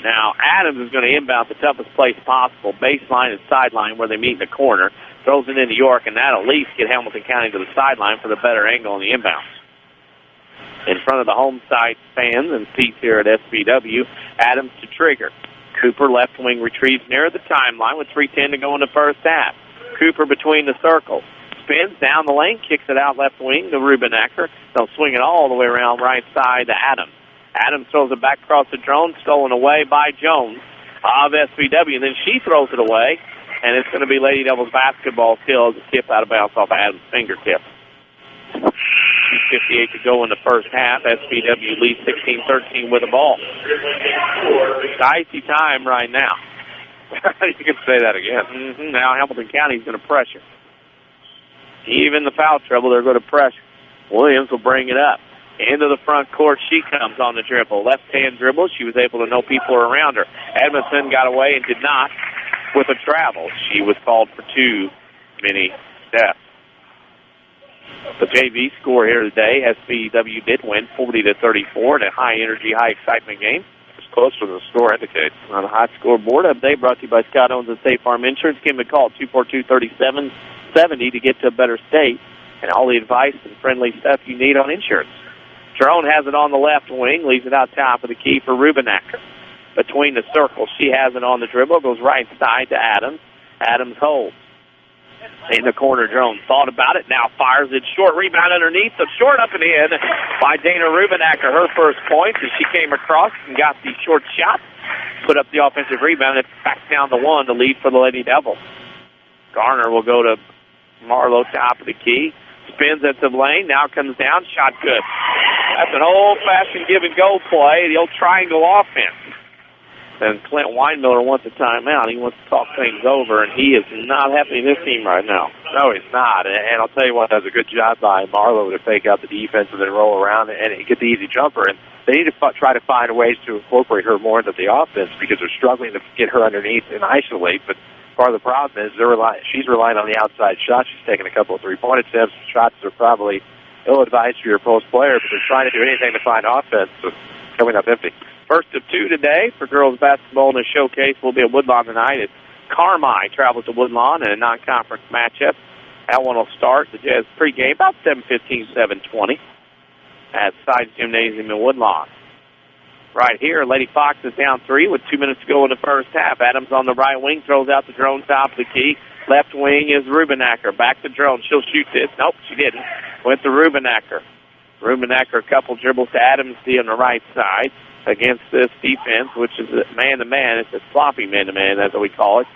Now, Adams is going to inbound the toughest place possible, baseline and sideline where they meet in the corner. Throws it into York, and that'll at least get Hamilton County to the sideline for the better angle on the inbounds. In front of the home side fans and seats here at SVW, Adams to trigger. Cooper left wing retrieves near the timeline with 3:10 to go in the first half. Cooper between the circles. spins down the lane, kicks it out left wing to Rubenacker. They'll swing it all the way around right side to Adams. Adams throws it back across the drone, stolen away by Jones of SVW. And then she throws it away, and it's going to be Lady Devils basketball still as a tip out of bounds off Adams' fingertip. 2:58 to go in the first half. SVW leads 16-13 with the ball. It's icy time right now. You can say that again. Now Hamilton County's going to pressure. Even the foul trouble, they're going to pressure. Williams will bring it up. Into the front court, she comes on the dribble. Left-hand dribble. She was able to know people are around her. Edmondson got away and did not with a travel. She was called for too many steps. The JV score here today, SVW did win 40-34 in a high-energy, high-excitement game. It's closer than the score indicates. On the high scoreboard update brought to you by Scott Owens and State Farm Insurance. Give me a call, 242-3770 to get to a better state and all the advice and friendly stuff you need on insurance. Jerome has it on the left wing, leaves it out top of the key for Rubenacker. Between the circles, she has it on the dribble, goes right side to Adams. Adams holds. In the corner, Jerome thought about it, now fires it short. Rebound underneath, so short up and in by Dana Rubenacker. Her first point as she came across and got the short shot. Put up the offensive rebound. It's back down to one to lead for the Lady Devils. Garner will go to Marlowe, top of the key. Spins into the lane, now comes down, shot good. That's an old-fashioned give-and-go play, the old triangle offense. And Clint Weinmiller wants a timeout. He wants to talk things over, and he is not happy with his team right now. No, he's not. And I'll tell you what, does a good job by Marlowe to fake out the defense and then roll around and get the easy jumper. And they need to try to find ways to incorporate her more into the offense because they're struggling to get her underneath and isolate. But part of the problem is she's relying on the outside shot. She's taking a couple of three-point attempts. Shots are probably ill-advised for your post player, but they're trying to do anything to find offense. So coming up empty. First of two today for girls basketball in the showcase will be at Woodlawn tonight. It's Carmi travels to Woodlawn in a non-conference matchup. That one will start the Jazz pregame about 7:15, 7:20 at Sides Gymnasium in Woodlawn. Right here, Lady Foxes down 3 with 2 minutes to go in the first half. Adams on the right wing, throws out the drone top of the key. Left wing is Rubenacker. Back to drone. She'll shoot this. Nope, she didn't. Went to Rubenacker. Rubenacker, a couple dribbles to Adams on the right side against this defense, which is a man-to-man. It's a sloppy man-to-man, as we call it,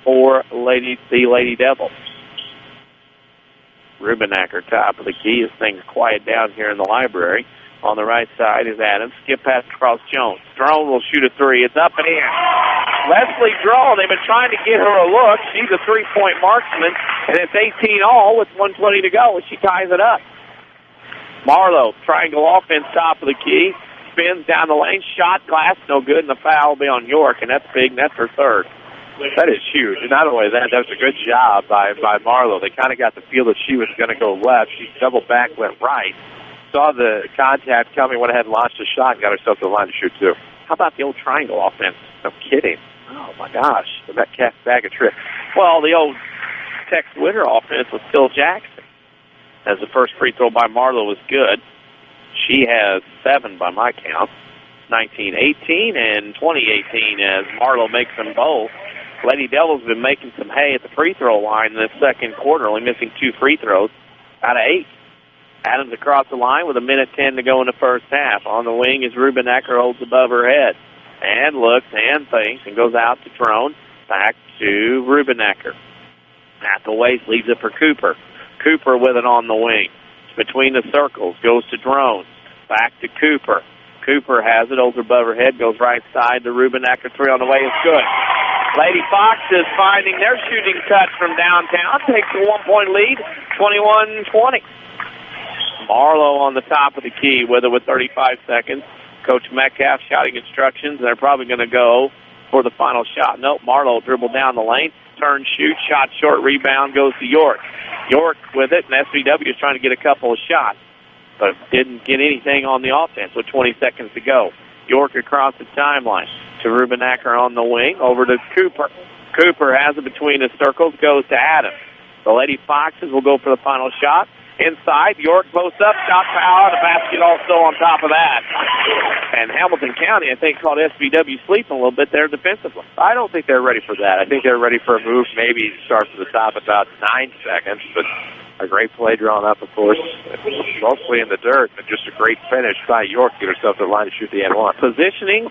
for the Lady Devils. Rubenacker, top of the key. As things quiet down here in the library. On the right side is Adams. Skip pass across Jones. Drone will shoot a three. It's up and in. Leslie Drone, they've been trying to get her a look. She's a three-point marksman, and it's 18-all with 1:20 to go, and she ties it up. Marlowe, triangle offense, top of the key. Spins down the lane. Shot, glass, no good, and the foul will be on York, and that's big, and that's her third. That is huge. And not only that was a good job by Marlowe. They kind of got the feel that she was going to go left. She doubled back, went right. Saw the contact coming, went ahead and launched a shot and got herself to the line to shoot, too. How about the old triangle offense? No kidding. Oh, my gosh. That cat bag of tricks. Well, the old Tex Witter offense with Phil Jackson. As the first free throw by Marlowe was good. She has 7 by my count. 19-18 and 20-18 as Marlowe makes them both. Lady Devils have been making some hay at the free throw line in the second quarter, only missing 2 free throws out of 8. Adams across the line with 1:10 to go in the first half. On the wing is Rubenacker, holds above her head. And looks and thinks and goes out to Drone. Back to Rubenacker. At the waist, leaves it for Cooper. Cooper with it on the wing. Between the circles, goes to Drone. Back to Cooper. Cooper has it, holds above her head, goes right side to Rubenacker. 3 on the way is good. Lady Foxes finding their shooting touch from downtown. Takes a 1-point lead, 21-20. Marlowe on the top of the key with it with 35 seconds. Coach Metcalf shouting instructions. They're probably going to go for the final shot. Nope, Marlowe dribbled down the lane. Turn, shoot, shot short, rebound goes to York. York with it, and SVW is trying to get a couple of shots, but didn't get anything on the offense with 20 seconds to go. York across the timeline to Rubenacker on the wing, over to Cooper. Cooper has it between the circles, goes to Adams. The Lady Foxes will go for the final shot. Inside, York posts up, shot foul, and a basket also on top of that. And Hamilton County, I think, called SVW sleeping a little bit there defensively. I don't think they're ready for that. I think they're ready for a move, maybe start from the top about 9 seconds, but A great play drawn up, of course, mostly in the dirt, but just a great finish by York to get herself to the line to shoot the N1. Positioning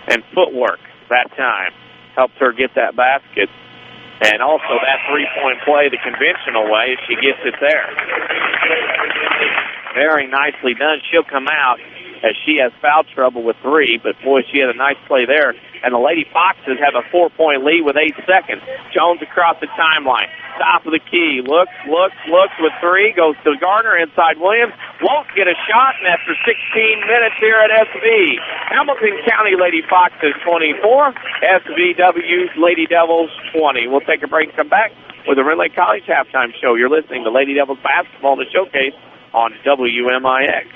and footwork that time helped her get that basket. And also that three-point play the conventional way, she gets it there. Very nicely done. She'll come out as she has foul trouble with three, but boy, she had a nice play there. And the Lady Foxes have a 4-point lead with 8 seconds. Jones across the timeline. Top of the key. Looks with three. Goes to Garner inside Williams. Won't get a shot, and after 16 minutes here at SV, Hamilton County Lady Foxes 24, SVW Lady Devils 20. We'll take a break and come back with the Ridley College halftime show. You're listening to Lady Devils basketball in the showcase on WMIX.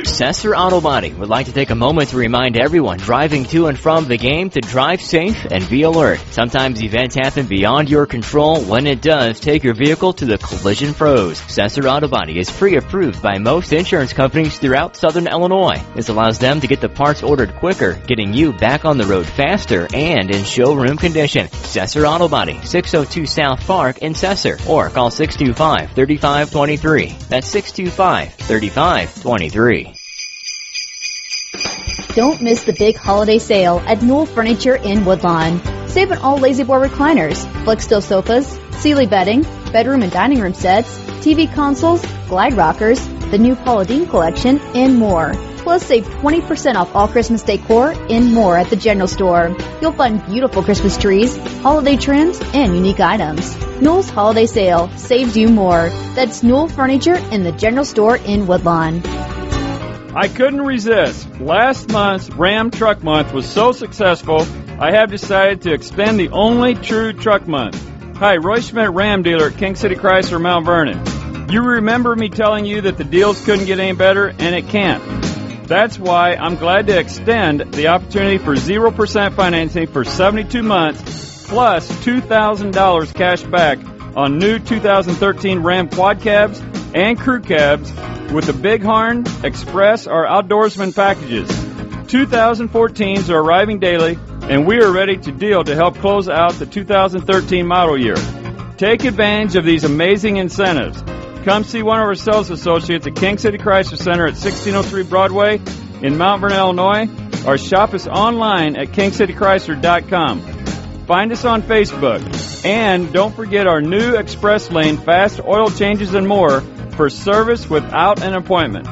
Sesser Auto Body would like to take a moment to remind everyone driving to and from the game to drive safe and be alert. Sometimes events happen beyond your control. When it does, take your vehicle to the collision pros. Sesser Auto Body is pre-approved by most insurance companies throughout southern Illinois. This allows them to get the parts ordered quicker, getting you back on the road faster and in showroom condition. Sesser Auto Body, 602 South Park in Sesser, or call 625-3523. That's 625-3523. Don't miss the big holiday sale at Newell Furniture in Woodlawn. Save on all Lazy Boy recliners, Flexsteel sofas, Sealy bedding, bedroom and dining room sets, TV consoles, glide rockers, the new Paula Deen collection, and more. Plus, save 20% off all Christmas decor and more at the General Store. You'll find beautiful Christmas trees, holiday trims, and unique items. Newell's Holiday Sale saves you more. That's Newell Furniture in the General Store in Woodlawn. I couldn't resist. Last month's Ram Truck Month was so successful, I have decided to extend the only true truck month. Hi, Roy Schmidt, Ram dealer at King City Chrysler, Mount Vernon. You remember me telling you that the deals couldn't get any better, and it can't. That's why I'm glad to extend the opportunity for 0% financing for 72 months, plus $2,000 cash back on new 2013 Ram Quad Cabs and Crew Cabs with the Bighorn, Express, or Outdoorsman packages. 2014s are arriving daily, and we are ready to deal to help close out the 2013 model year. Take advantage of these amazing incentives. Come see one of our sales associates at King City Chrysler Center at 1603 Broadway in Mount Vernon, Illinois, or shop us online at kingcitychrysler.com. Find us on Facebook. And don't forget our new Express Lane, fast oil changes and more for service without an appointment.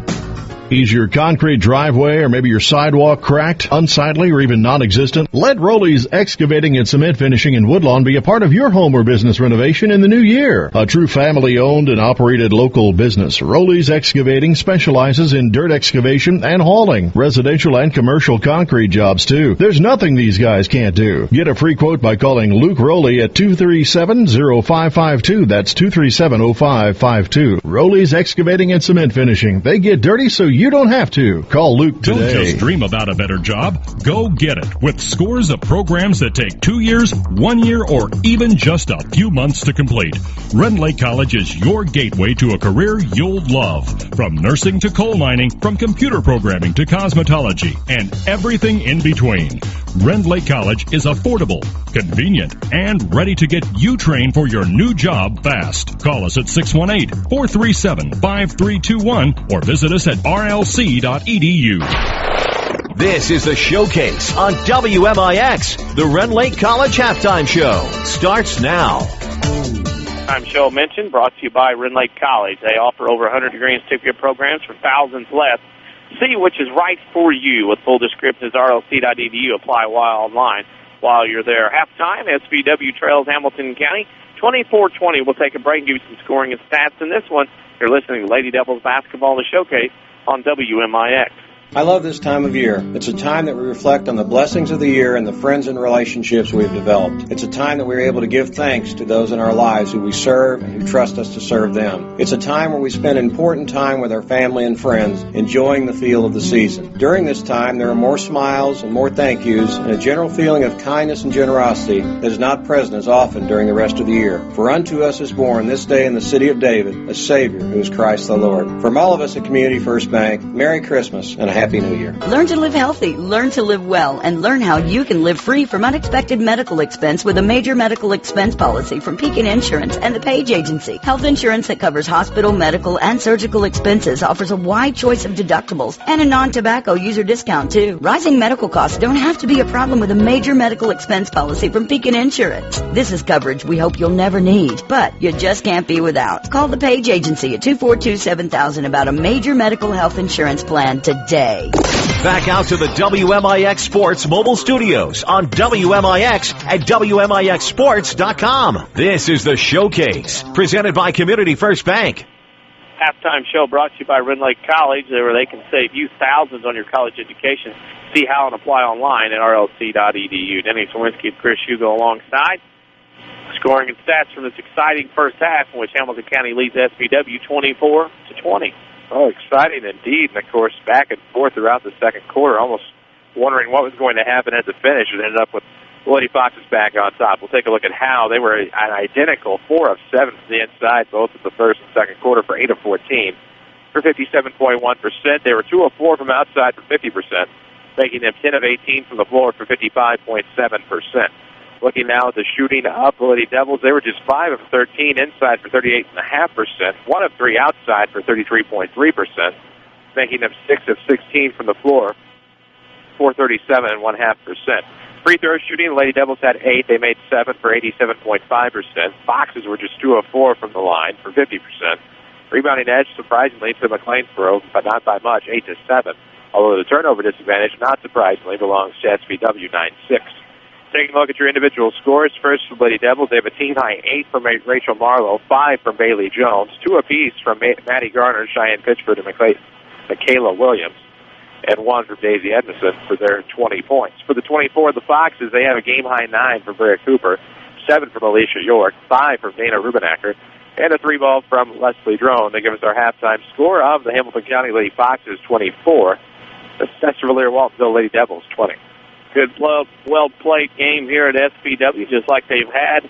Is your concrete driveway or maybe your sidewalk cracked, unsightly, or even non-existent? Let Rowley's Excavating and Cement Finishing in Woodlawn be a part of your home or business renovation in the new year. A true family-owned and operated local business, Rowley's Excavating specializes in dirt excavation and hauling, residential and commercial concrete jobs, too. There's nothing these guys can't do. Get a free quote by calling Luke Rowley at 237-0552. That's 237-0552. Rowley's Excavating and Cement Finishing. They get dirty so you don't have to. Call Luke today. Don't just dream about a better job. Go get it with scores of programs that take 2 years, 1 year, or even just a few months to complete. Rend Lake College is your gateway to a career you'll love. From nursing to coal mining, from computer programming to cosmetology, and everything in between. Rend Lake College is affordable, convenient, and ready to get you trained for your new job fast. Call us at 618-437-5321 or visit us at rlc.edu. This is the Showcase on WMIX. The Rend Lake College Halftime Show starts now. Halftime show mentioned, brought to you by Rend Lake College. They offer over 100 degree and certificate programs for thousands less. See which is right for you with full descriptions, rlc.edu. Apply while online while you're there. Halftime, SVW trails Hamilton County 24-20. We'll take a break and give you some scoring and stats in this one. You're listening to Lady Devils basketball, the Showcase on WMIX. I love this time of year. It's a time that we reflect on the blessings of the year and the friends and relationships we've developed. It's a time that we're able to give thanks to those in our lives who we serve and who trust us to serve them. It's a time where we spend important time with our family and friends, enjoying the feel of the season. During this time, there are more smiles and more thank yous and a general feeling of kindness and generosity that is not present as often during the rest of the year. For unto us is born this day in the city of David a Savior who is Christ the Lord. From all of us at Community First Bank, Merry Christmas and a Happy New Year. Learn to live healthy, learn to live well, and learn how you can live free from unexpected medical expense with a major medical expense policy from Pekin Insurance and the Page Agency. Health insurance that covers hospital, medical, and surgical expenses offers a wide choice of deductibles and a non-tobacco user discount, too. Rising medical costs don't have to be a problem with a major medical expense policy from Pekin Insurance. This is coverage we hope you'll never need, but you just can't be without. Call the Page Agency at 242-7000 about a major medical health insurance plan today. Back out to the WMIX Sports mobile studios on WMIX at WMIXsports.com. This is the Showcase, presented by Community First Bank. Halftime show brought to you by Ren Lake College, where they can save you thousands on your college education. See how and apply online at rlc.edu. Denny Czerwinski and Chris Hugo alongside. Scoring and stats from this exciting first half in which Hamilton County leads SVW 24-20. Oh, exciting indeed. And, of course, back and forth throughout the second quarter, almost wondering what was going to happen at the finish. It ended up with the Lady Foxes back on top. We'll take a look at how they were an identical 4 of 7 from the inside, both in the first and second quarter for 8 of 14 for 57.1%. They were 2 of 4 from outside for 50%, making them 10 of 18 from the floor for 55.7%. Looking now at the shooting of the Lady Devils, they were just 5 of 13 inside for 38.5%, 1 of 3 outside for 33.3%, making them 6 of 16 from the floor for 37.5%. Free throw shooting, the Lady Devils had 8. They made 7 for 87.5%. Foxes were just 2 of 4 from the line for 50%. Rebounding edge, surprisingly, to McLeansboro, but not by much, 8-7. Although the turnover disadvantage, not surprisingly, belongs to SVW 9-6. Taking a look at your individual scores. First for the Lady Devils, they have a team-high 8 from Rachel Marlowe, 5 from Bailey Jones, 2 apiece from Maddie Garner, Cheyenne Pitchford, and Michaela Williams, and 1 from Daisy Edmondson for their 20 points. For the 24 of the Foxes, they have a game-high 9 from Bria Cooper, 7 from Alicia York, 5 from Dana Rubenacker, and a 3-ball from Leslie Drone. They give us our halftime score of the Hamilton County Lady Foxes 24, the Sesser-Valier-Waltonville Lady Devils 20. Good, well-played game here at SVW, just like they've had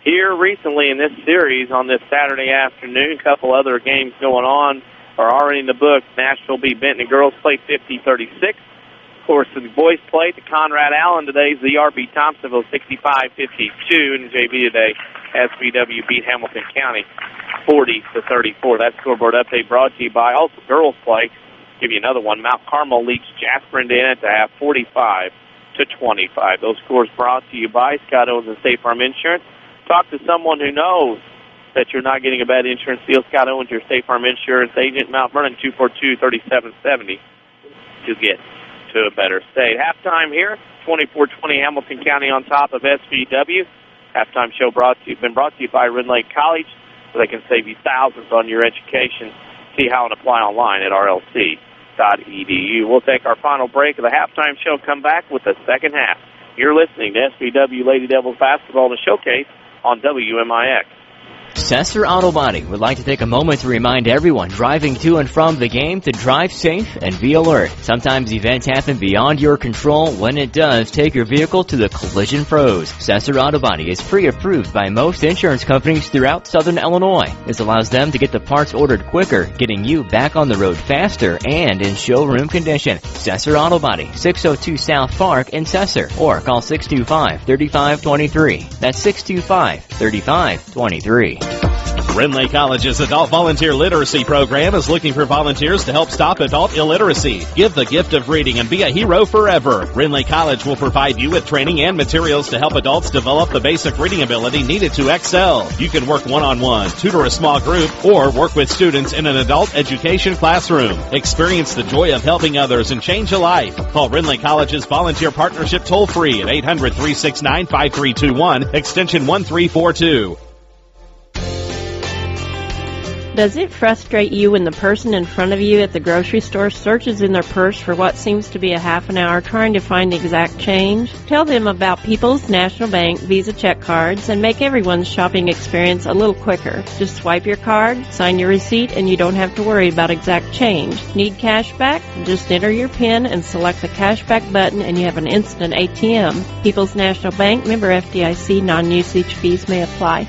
here recently in this series on this Saturday afternoon. A couple other games going on are already in the book. Nashville beat Benton. Girls played 50-36. Of course, the boys played the Conrad Allen today. The RB Thompsonville 65-52. And JV today, SVW beat Hamilton County 40-34. That scoreboard update brought to you by also girls play. Give you another one. Mount Carmel leads Jasper Indiana to have 45-25. Those scores brought to you by Scott Owens and State Farm Insurance. Talk to someone who knows that you're not getting a bad insurance deal. Scott Owens, your State Farm Insurance agent, Mount Vernon, 242-3770 to get to a better state. Halftime here, 24-20 Hamilton County on top of SVW. Halftime show been brought to you by Ren Lake College, so they can save you thousands on your education. See how and apply online at rlc.edu. We'll take our final break of the halftime show, come back with the second half. You're listening to SVW Lady Devils basketball, the showcase on WMIX. Sesser Auto Body would like to take a moment to remind everyone driving to and from the game to drive safe and be alert. Sometimes events happen beyond your control. When it does, take your vehicle to the collision pros. Sesser Auto Body is pre-approved by most insurance companies throughout Southern Illinois. This allows them to get the parts ordered quicker, getting you back on the road faster and in showroom condition. Sesser Auto Body, 602 South Park in Sesser, or call 625-3523. That's 625-3523. Ren College's Adult Volunteer Literacy Program is looking for volunteers to help stop adult illiteracy. Give the gift of reading and be a hero forever. Ren College will provide you with training and materials to help adults develop the basic reading ability needed to excel. You can work one-on-one, tutor a small group, or work with students in an adult education classroom. Experience the joy of helping others and change a life. Call Ren College's Volunteer Partnership toll-free at 800-369-5321, extension 1342. Does it frustrate you when the person in front of you at the grocery store searches in their purse for what seems to be a half an hour trying to find the exact change? Tell them about People's National Bank Visa check cards and make everyone's shopping experience a little quicker. Just swipe your card, sign your receipt, and you don't have to worry about exact change. Need cash back? Just enter your PIN and select the cashback button and you have an instant ATM. People's National Bank, member FDIC, non-usage fees may apply.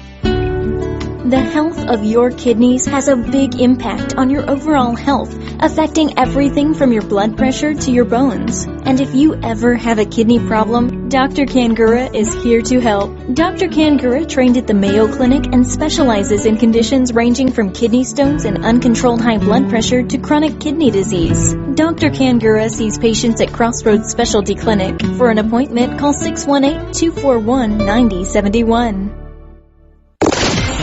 The health of your kidneys has a big impact on your overall health, affecting everything from your blood pressure to your bones. And if you ever have a kidney problem, Dr. Kangura is here to help. Dr. Kangura trained at the Mayo Clinic and specializes in conditions ranging from kidney stones and uncontrolled high blood pressure to chronic kidney disease. Dr. Kangura sees patients at Crossroads Specialty Clinic. For an appointment, call 618-241-9071.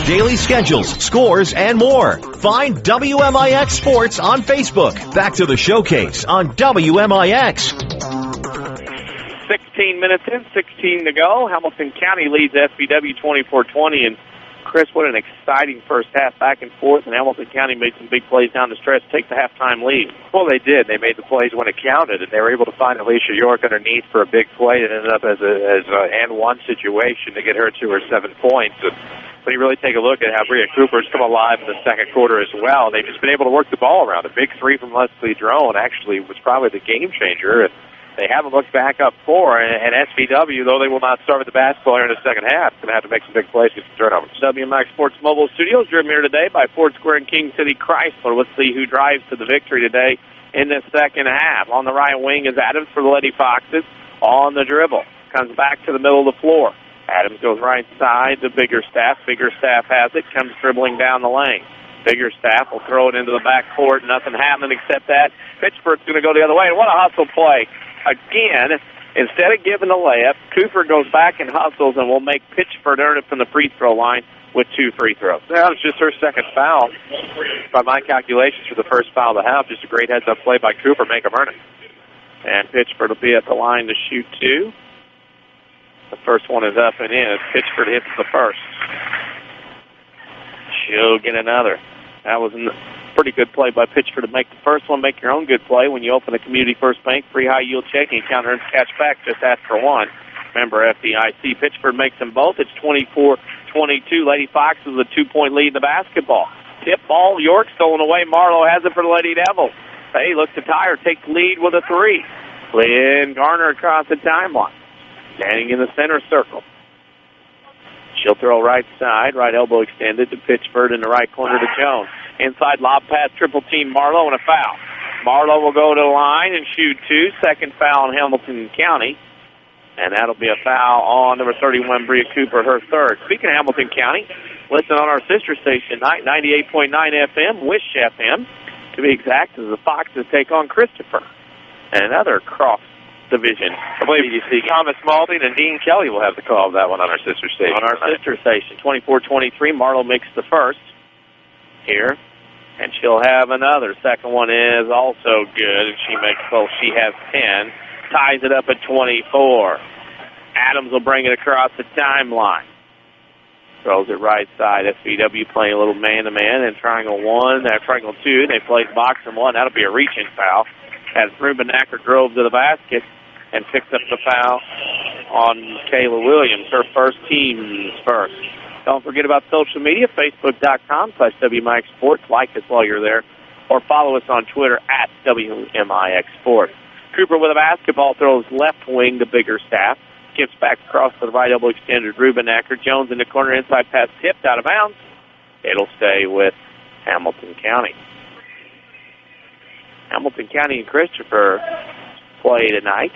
Daily schedules, scores, and more. Find WMIX Sports on Facebook. Back to the showcase on WMIX. 16 minutes in, 16 to go. Hamilton County leads SVW 24-20. And, Chris, what an exciting first half, back and forth. And Hamilton County made some big plays down the stretch, take the halftime lead. Well, they did. They made the plays when it counted, and they were able to find Alicia York underneath for a big play that ended up as an and-one situation to get her to her 7 points. When you really take a look at how Bria Cooper's come alive in the second quarter as well, they've just been able to work the ball around. A big three from Leslie Drone actually was probably the game changer. And they haven't looked back up for, and SVW, though they will not start with the basketball here in the second half, going to have to make some big plays to get some turnovers. WMIX Sports Mobile Studios driven here today by Ford Square and King City Chrysler. Let's see who drives to the victory today in the second half. On the right wing is Adams for the Lady Foxes. On the dribble, comes back to the middle of the floor. Adams goes right side to Biggerstaff. Biggerstaff has it, comes dribbling down the lane. Biggerstaff will throw it into the backcourt. Nothing happening except that. Pittsburgh's going to go the other way. And what a hustle play. Again, instead of giving the layup, Cooper goes back and hustles and will make Pitchford earn it from the free throw line with 2 free throws. That was just her second foul. By my calculations, for the first foul of the half, just a great heads-up play by Cooper, make him earn it. And Pitchford will be at the line to shoot 2. The first one is up and in. Pitchford hits the first. She'll get another. That was a pretty good play by Pitchford to make the first one. Make your own good play when you open a Community First Bank free high-yield checking account. Earns cash back. Just ask for one. Member FDIC. Pitchford makes them both. It's 24-22. Lady Foxes with a 2-point lead in the basketball. Tip ball. York stolen away. Marlowe has it for the Lady Devils. They look to tie or take the lead with a 3. Lynn Garner across the timeline. Standing in the center circle. She'll throw right side, right elbow extended to Pitchford in the right corner to Jones. Inside lob pass, triple team Marlowe, and a foul. Marlowe will go to the line and shoot 2. Second foul in Hamilton County. And that'll be a foul on number 31, Bria Cooper, her third. Speaking of Hamilton County, listen on our sister station tonight, 98.9 FM, Wish FM, to be exact, as the Foxes take on Christopher. And another cross division. I believe BDC. Thomas Malding and Dean Kelly will have the call of that one on our sister station. On our sister station, 24-23. Marlowe makes the first here, and she'll have another. Second one is also good, and she makes both. She has 10. Ties it up at 24. Adams will bring it across the timeline. Throws it right side. SVW playing a little man-to-man, and triangle 1, triangle 2. They play box and 1. That'll be a reaching foul as Rubenacker drove to the basket and picked up the foul on Kayla Williams, her first team's first. Don't forget about social media, Facebook.com/WMIX Sports. Like us while you're there, or follow us on Twitter at WMIX Sports. Cooper with a basketball, throws left wing to Biggerstaff. Gets back across to the right elbow extended Rubenacker. Jones in the corner, inside pass tipped out of bounds. It'll stay with Hamilton County. Hamilton County and Christopher play tonight.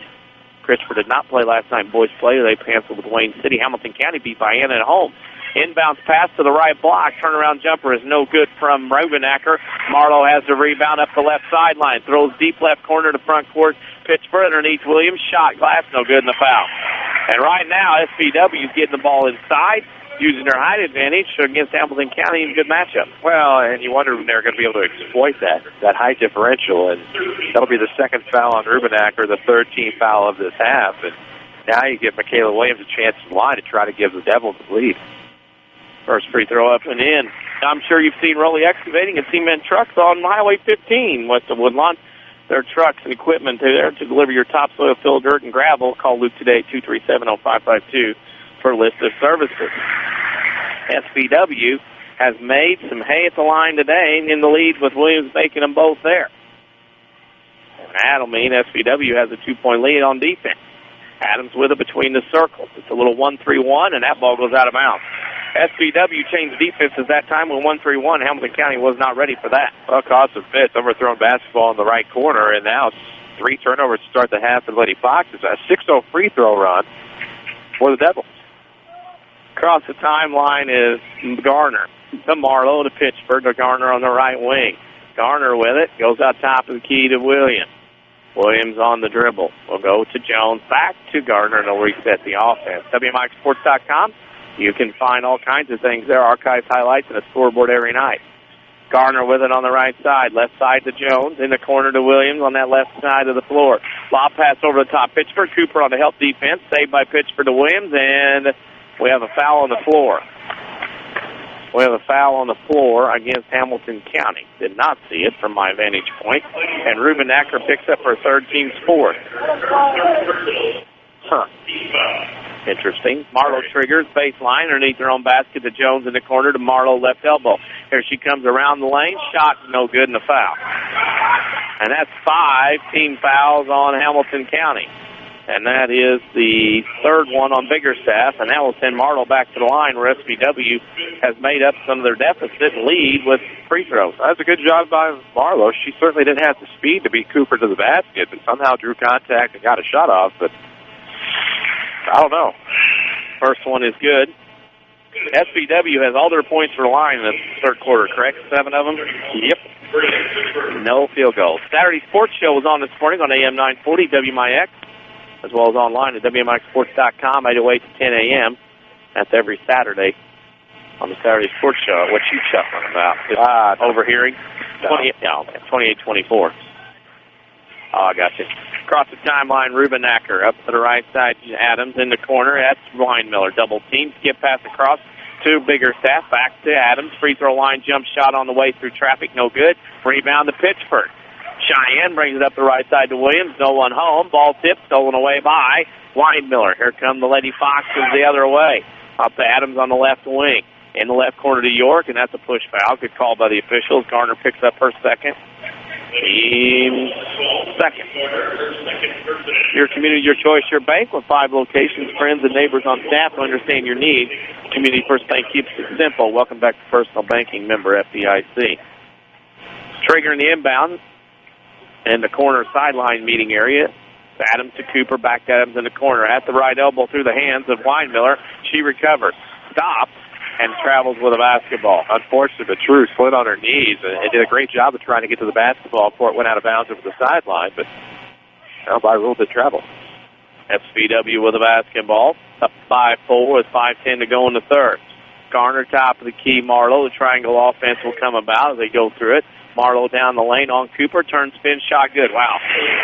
Christopher did not play last night in boys play. They canceled with Wayne City. Hamilton County beat Vienna at home. Inbounds pass to the right block. Turnaround jumper is no good from Rubenacker. Marlowe has the rebound up the left sideline. Throws deep left corner to front court. Pitch further underneath Williams. Shot glass, no good in the foul. And right now, SVW is getting the ball inside, using their height advantage against Hamilton County in a good matchup. Well, and you wonder when they're going to be able to exploit that height differential, and that'll be the second foul on Rubenacker, the third team foul of this half. And now you give Michaela Williams a chance to line to try to give the Devils the lead. First free throw up and in. I'm sure you've seen Rowley Excavating and Cement Trucks on Highway 15 west of Woodlawn. Their trucks and equipment there to deliver your topsoil, fill, dirt, and gravel. Call Luke today, 237-0552, for a list of services. SVW has made some hay at the line today in the lead with Williams making them both there. And that'll mean SVW has a 2-point lead on defense. Adams with it between the circles. It's a little 1-3-1, and that ball goes out of bounds. SVW changed defenses that time with 1-3-1. Hamilton County was not ready for that. Well, caused some fits. Overthrown basketball in the right corner, and now 3 turnovers to start the half for the Lady Foxes. A 6-0 free throw run for the Devils. Across the timeline is Garner to Marlowe to Pittsburgh to Garner on the right wing. Garner with it, goes out top of the key to Williams. Williams on the dribble. Will go to Jones, back to Garner, and he'll reset the offense. WMIXsports.com. You can find all kinds of things there, archives, highlights, and a scoreboard every night. Garner with it on the right side. Left side to Jones. In the corner to Williams on that left side of the floor. Lob pass over the top. Pittsburgh. Cooper on the help defense. Saved by Pittsburgh to Williams, and we have a foul on the floor. We have a foul on the floor against Hamilton County. Did not see it from my vantage point. And Ruben Acker picks up her third team's fourth. Interesting. Marlowe triggers baseline underneath her own basket to Jones in the corner to Marlowe left elbow. Here she comes around the lane. Shot no good and a foul. And that's 5 team fouls on Hamilton County. And that is the third one on Biggerstaff, and that will send Marlowe back to the line where SVW has made up some of their deficit and lead with free throws. That's a good job by Marlowe. She certainly didn't have the speed to beat Cooper to the basket, but somehow drew contact and got a shot off, but I don't know. First one is good. SVW has all their points for the line in the third quarter, correct? 7 of them? Yep. No field goals. Saturday Sports Show was on this morning on AM 940 WMIX, as well as online at WMIXsports.com, 808 to 10 a.m. That's every Saturday on the Saturday Sports Show. What you chuckling about? Overhearing? 28-24. Oh, I got you. Across the timeline, Ruben Acker up to the right side. Adams in the corner. That's Weinmiller. Double team. Skip pass across to Biggerstaff. Back to Adams. Free throw line jump shot on the way through traffic. No good. Rebound to Pittsburgh. Cheyenne brings it up the right side to Williams. No one home. Ball tip stolen away by Weinmiller. Here come the Lady Foxes the other way. Up to Adams on the left wing. In the left corner to York, and that's a push foul. Good call by the officials. Garner picks up her second. Team second. Your community, your choice, your bank with 5 locations, friends and neighbors on staff who understand your needs. Community First Bank keeps it simple. Welcome back to Personal Banking, member FDIC. Triggering the inbound in the corner sideline meeting area. Adams to Cooper, back to Adams in the corner. At the right elbow through the hands of Weinmiller. She recovers. Stops. And travels with a basketball. Unfortunate, but true. Slid on her knees and did a great job of trying to get to the basketball before it went out of bounds over the sideline, but by rule did travel. SVW with a basketball. Up 5-4 with 5:10 to go in the third. Garner top of the key. Marlowe. The triangle offense will come about as they go through it. Marlowe down the lane on Cooper. Turn, spin, shot good. Wow.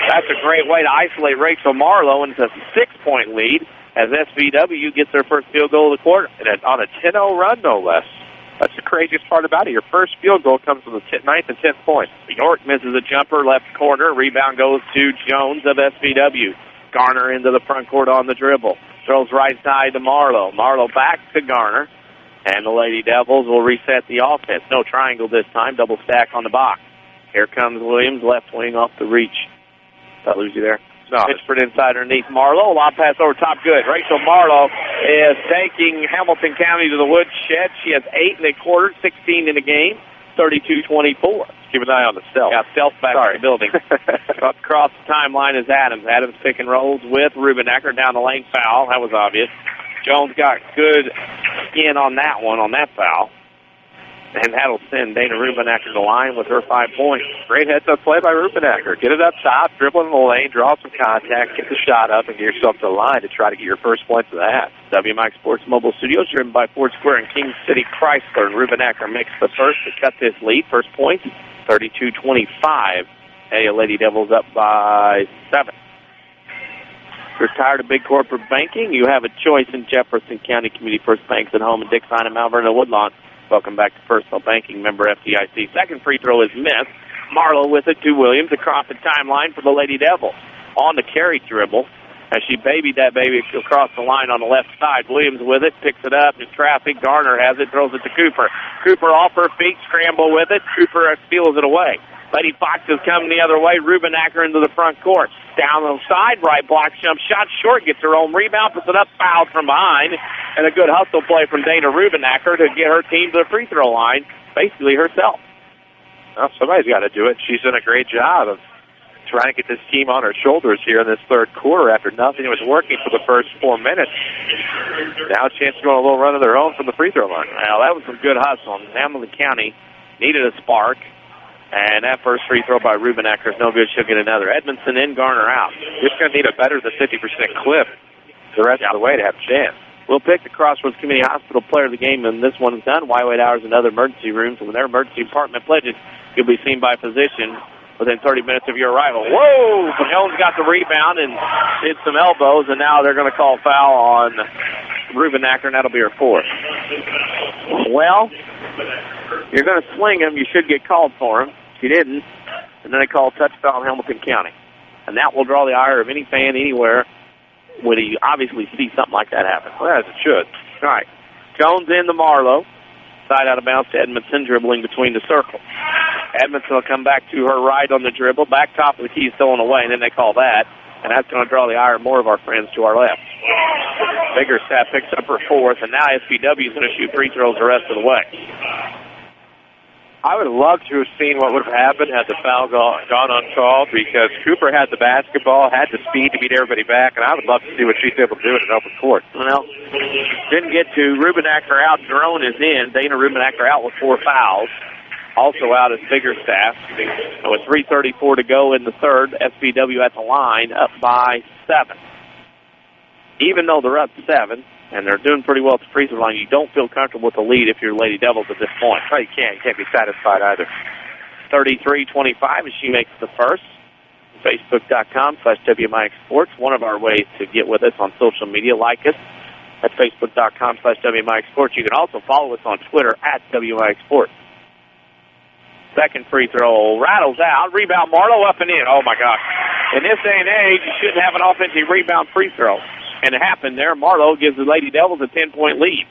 That's a great way to isolate Rachel Marlowe, and it's a 6-point lead as SVW gets their first field goal of the quarter. And on a 10-0 run, no less. That's the craziest part about it. Your first field goal comes from the 9th and 10th point. York misses a jumper, left corner. Rebound goes to Jones of SVW. Garner into the front court on the dribble. Throws right side to Marlowe. Marlowe back to Garner. And the Lady Devils will reset the offense. No triangle this time. Double stack on the box. Here comes Williams, left wing off the reach. Did I lose you there? No. Pittsburgh inside underneath Marlowe. Lob pass over top. Good. Rachel Marlowe is taking Hamilton County to the woodshed. She has 8 in the quarter, 16 in the game, 32-24. Keep an eye on the stealth. Yeah, stealth back in the building. Across the timeline is Adams. Adams pick and rolls with Ruben Acker down the lane. Foul. That was obvious. Jones got good skin on that one, on that foul. And that'll send Dana Rubenacker to the line with her 5 points. Great heads-up play by Rubenacker. Get it up top, dribble in the lane, draw some contact, get the shot up, and get yourself to the line to try to get your first points of the half. WMIX Sports Mobile Studios, driven by Ford Square and King City Chrysler. And Rubenacker makes the first to cut this lead. First points, 32-25. Hey, Lady Devils up by 7. If you're tired of big corporate banking, you have a choice in Jefferson County Community First Banks at home in Dixon and Malvern and Woodlawn. Welcome back to Personal Banking, member FDIC. Second free throw is missed. Marlowe with it to Williams across the timeline for the Lady Devils. On the carry dribble. as she babied that baby across the line on the left side. Williams with it, picks it up in traffic. Garner has it, throws it to Cooper. Cooper off her feet, scramble with it. Cooper steals it away. Lady Foxes coming the other way. Rubenacker into the front court. Down the side, right block jump shot short, gets her own rebound, puts it up, fouled from behind, and a good hustle play from Dana Rubenacker to get her team to the free throw line, basically herself. Well, somebody's got to do it. She's done a great job of trying to get this team on her shoulders here in this third quarter after nothing was working for the first 4 minutes. Now a chance to go on a little run of their own from the free throw line. Well, that was some good hustle. Hamilton County needed a spark. And that first free throw by Rubenacker is no good. She'll get another. Edmondson in, Garner out. Just going to need a better than 50% clip the rest of the way to have a chance. We'll pick the Crossroads Community Hospital player of the game, and this one is done. Wide hours and other emergency rooms. And when their emergency department pledges, you'll be seen by physician within 30 minutes of your arrival. Whoa! Jones got the rebound and hit some elbows, and now they're going to call foul on Rubenacker, and that'll be her fourth. Well, you're going to sling him. You should get called for him. He didn't, and then they called touchdown Hamilton County. And that will draw the ire of any fan anywhere when he obviously sees something like that happen. Well, as it should. All right. Jones in to Marlowe. Side out of bounds to Edmondson, dribbling between the circles. Edmondson will come back to her right on the dribble. Back top of the key, stolen away, and then they call that. And that's going to draw the ire of more of our friends to our left. Biggerstaff picks up her fourth, and now SVW is going to shoot free throws the rest of the way. I would love to have seen what would have happened had the foul gone uncalled, because Cooper had the basketball, had the speed to beat everybody back, and I would love to see what she's able to do in an open court. Well, didn't get to. Rubenacker out, Jerome is in. Dana Rubenacker out with 4 fouls. Also out is Biggerstaff. With 3:34 to go in the third, SVW at the line, up by 7. Even though they're up 7, and they're doing pretty well at the free throw line, you don't feel comfortable with the lead if you're Lady Devils at this point. No, you can't. You can't be satisfied either. 33-25 as she makes the first. Facebook.com/WMIX Sports. One of our ways to get with us on social media. Like us at Facebook.com/WMIX Sports. You can also follow us on Twitter at WMIX Sports. Second free throw rattles out. Rebound Marlowe up and in. Oh, my gosh. In this day and age, you shouldn't have an offensive rebound free throw. And it happened there. Marlowe gives the Lady Devils a 10-point lead.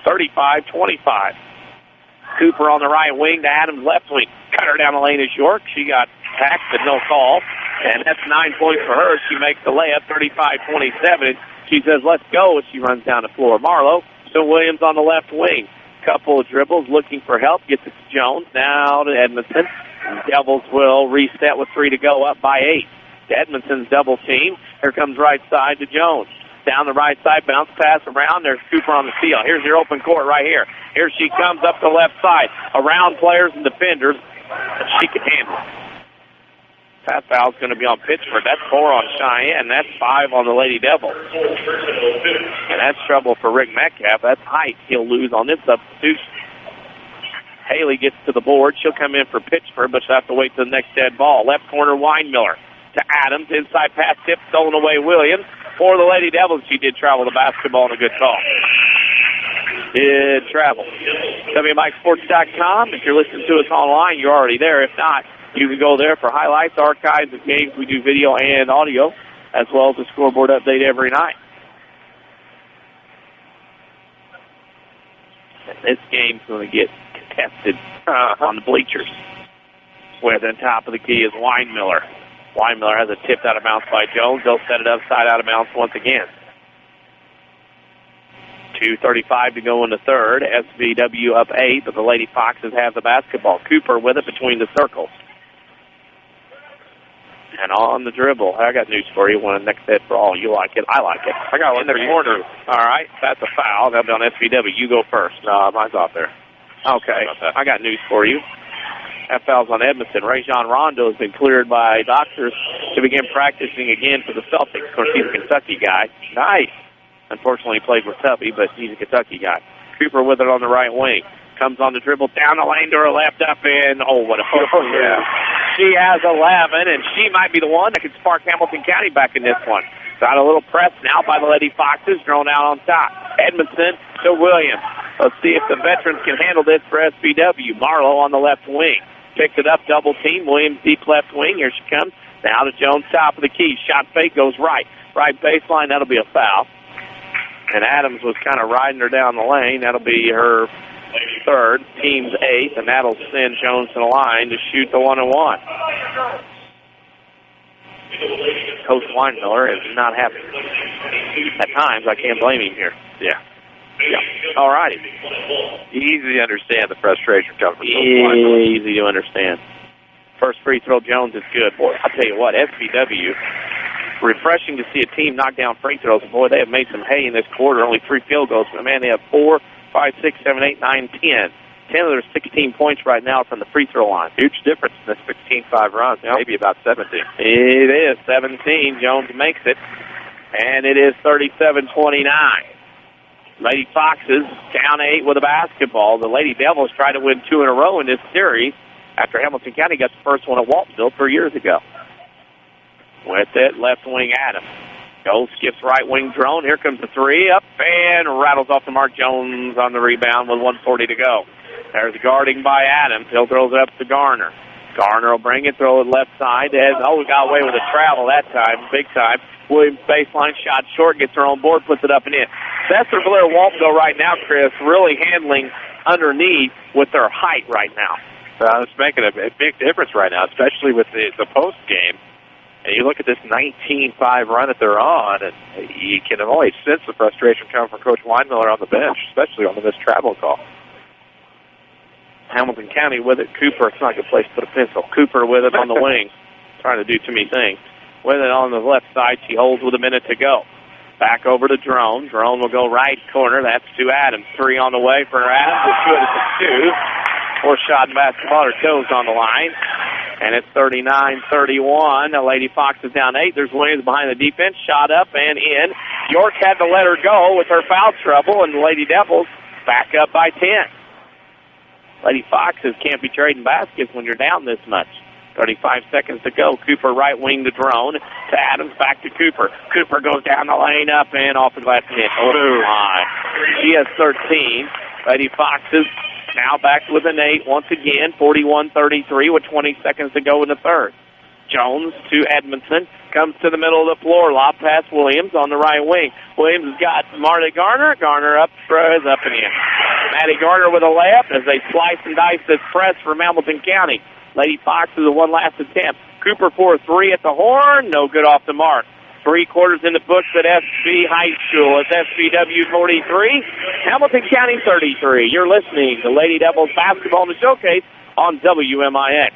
35-25. Cooper on the right wing to Adams' left wing. Cut her down the lane is York. She got tacked, but no call. And that's 9 points for her. She makes the layup, 35-27. She says, let's go, as she runs down the floor. Marlowe, so Williams on the left wing. Couple of dribbles, looking for help. Gets it to Jones. Now to Edmondson. Devils will reset with 3 to go, up by 8. To Edmondson's double team. Here comes right side to Jones. Down the right side, bounce pass around. There's Cooper on the steal. Here's your open court right here. Here she comes up the left side. Around players and defenders. She can handle it. That foul's going to be on Pittsburgh. That's 4 on Cheyenne. That's 5 on the Lady Devils. And that's trouble for Rick Metcalf. That's height he'll lose on this substitution. Haley gets to the board. She'll come in for Pittsburgh, but she'll have to wait till the next dead ball. Left corner, Weinmiller to Adams. Inside pass tip, stolen away Williams. For the Lady Devils, she did travel the basketball and a good call. Did travel. WMIXsports.com. If you're listening to us online, you're already there. If not, you can go there for highlights, archives of games. We do video and audio, as well as a scoreboard update every night. And this game's going to get contested on the bleachers, where the top of the key is Weinmiller. Weinmiller has it tipped out of bounds by Jones. They'll set it up side out of bounds once again. 2:35 to go in the third. SVW up 8, but the Lady Foxes have the basketball. Cooper with it between the circles. And on the dribble, I got news for you. One next head for all. You like it. I like it. I got one in the corner. All right, that's a foul. That'll be on SVW. You go first. Mine's off there. Okay, I got news for you. That foul's on Edmondson. Rajon Rondo has been cleared by doctors to begin practicing again for the Celtics. Of course, he's a Kentucky guy. Nice. Unfortunately, he played for Tuppy, but he's a Kentucky guy. Cooper with it on the right wing. Comes on the dribble, down the lane to her left, up in. Oh, what a beautiful yeah. She has 11, and she might be the one that could spark Hamilton County back in this one. Got a little press now by the Lady Foxes, thrown out on top. Edmondson to Williams. Let's see if the veterans can handle this for SVW. Marlowe on the left wing. Picks it up, double team. Williams deep left wing. Here she comes. Now to Jones, top of the key. Shot fake goes right. Right baseline, that'll be a foul. And Adams was kind of riding her down the lane. That'll be her third, team's eighth, and that'll send Jones to the line to shoot the 1-and-1. Coach Weinmiller is not happy. At times, I can't blame him here. Yeah. All righty. Easy to understand the frustration coming from Easy to understand. First free throw, Jones is good. Boy, I'll tell you what, SVW, refreshing to see a team knock down free throws. Boy, they have made some hay in this quarter. Only 3 field goals. But, man, they have 4, 5, 6, 7, 8, 9, 10. 10 of their 16 points right now from the free throw line. Huge difference in this 16-5 run. Yep. Maybe about 17. It is 17. Jones makes it. And it is 37-29. Lady Foxes down 8 with a basketball. The Lady Devils try to win 2 in a row in this series after Hamilton County got the first one at Waltonville 3 years ago. With it, left wing Adams. Goes, skips right wing drone. Here comes the 3 up and rattles off the mark. Jones on the rebound with 1:40 to go. There's guarding by Adams. He'll throw it up to Garner. Garner will bring it, throw it left side. We got away with a travel that time, big time. Williams baseline shot short, gets her on board, puts it up and in. Sesser-Valier-Waltonville right now, Chris, really handling underneath with their height right now. It's making a big difference right now, especially with the post game. And you look at this 19-5 run that they're on, and you can always sense the frustration coming from Coach Weinmiller on the bench, especially on the missed travel call. Hamilton County with it. Cooper, it's not a good place to put a pencil. Cooper with it on the wing, trying to do too many things. With it on the left side, she holds with a minute to go. Back over to Drone. Drone will go right corner. That's to Adams. 3 on the way for Adams. It's good. It's a 2. 4-shot basketball. Her toes on the line. And it's 39-31. The Lady Fox is down 8. There's Williams behind the defense. Shot up and in. York had to let her go with her foul trouble, and the Lady Devils back up by 10. Lady Foxes can't be trading baskets when you're down this much. 35 seconds to go. Cooper right wing to Drone. To Adams, back to Cooper. Cooper goes down the lane, up and off the glass net. Oh, my. She has 13. Lady Foxes now back with an 8 once again. 41-33 with 20 seconds to go in the third. Jones to Edmondson. Comes to the middle of the floor. Lob pass Williams on the right wing. Williams has got Marty Garner. Garner up, throws up and in. Maddie Garner with a layup as they slice and dice this press from Hamilton County. Lady Foxes with one last attempt. Cooper for a 3 at the horn. No good off the mark. 3 quarters in the books at SB High School. It's SVW 43, Hamilton County 33. You're listening to Lady Devils Basketball in the Showcase on WMIX.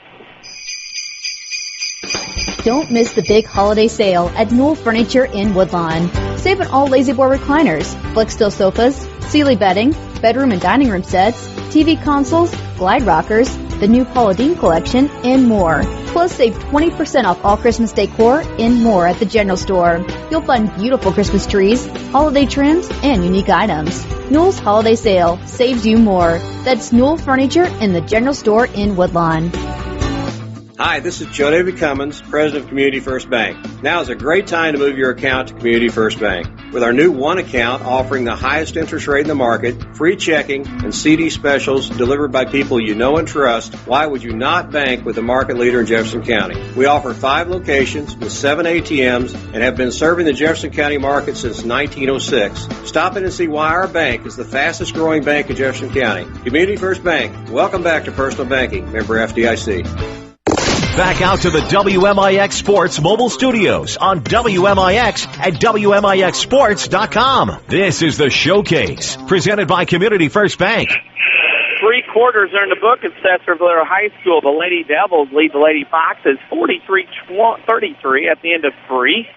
Don't miss the big holiday sale at Newell Furniture in Woodlawn. Save on all Lazy Boy recliners, Flexsteel sofas, Sealy bedding, bedroom and dining room sets, TV consoles, glide rockers, the new Paula Deen collection, and more. Plus, save 20% off all Christmas decor and more at the General Store. You'll find beautiful Christmas trees, holiday trims, and unique items. Newell's Holiday Sale saves you more. That's Newell Furniture in the General Store in Woodlawn. Hi, this is Joe David Cummins, President of Community First Bank. Now is a great time to move your account to Community First Bank. With our new One account offering the highest interest rate in the market, free checking, and CD specials delivered by people you know and trust, why would you not bank with the market leader in Jefferson County? We offer 5 locations with 7 ATMs and have been serving the Jefferson County market since 1906. Stop in and see why our bank is the fastest growing bank in Jefferson County. Community First Bank. Welcome back to Personal Banking. Member FDIC. Back out to the WMIX Sports mobile studios on WMIX at WMIXsports.com. This is the Showcase, presented by Community First Bank. 3 quarters are in the book at Sesser-Valier High School. The Lady Devils lead the Lady Foxes 43-33 at the end of 3.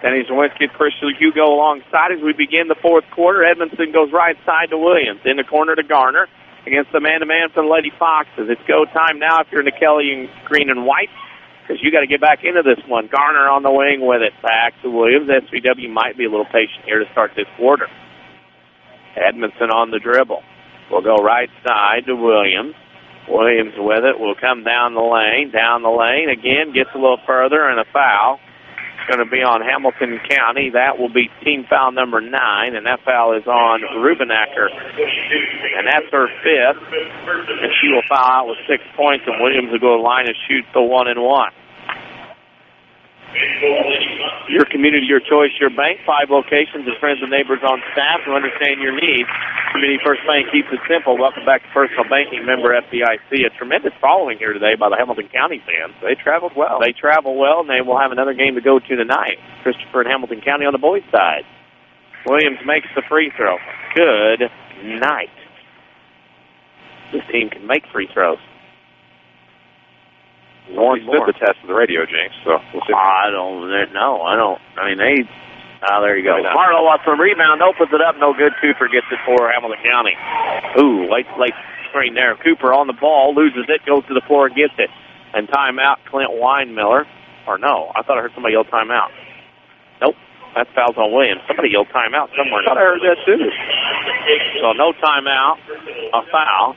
Denny Czerwinski and Christian Hugo alongside as we begin the fourth quarter. Edmondson goes right side to Williams. In the corner to Garner. Against the man-to-man for the Lady Foxes. It's go time now if you're in the Kelly and green and white, because you got to get back into this one. Garner on the wing with it. Back to Williams. SVW might be a little patient here to start this quarter. Edmondson on the dribble. We'll go right side to Williams. Williams with it. Will come down the lane. Down the lane again. Gets a little further and a foul. Going to be on Hamilton County. That will be team foul number 9, and that foul is on Rubenacker. And that's her 5th. And she will foul out with 6 points, and Williams will go to the line and shoot the 1-and-1. Your community, your choice, your bank. 5 locations of friends and neighbors on staff who understand your needs. Community First Bank keeps it simple. Welcome back to Personal Banking, member FDIC. A tremendous following here today by the Hamilton County fans. They traveled well. They travel well, and they will have another game to go to tonight. Christopher and Hamilton County on the boys' side. Williams makes the free throw. Good night. This team can make free throws. One more. The test of the radio, James. So we'll see. I don't know. I mean, there you go. Marlowe wants a rebound, opens it up, no good. Cooper gets it for Hamilton County. Ooh, late screen there. Cooper on the ball, loses it, goes to the floor, gets it. And timeout, Clint Weinmiller. Or no, I thought I heard somebody yell timeout. Nope, that foul's on Williams. Somebody yelled timeout somewhere. I thought I heard that too. So no timeout, a foul.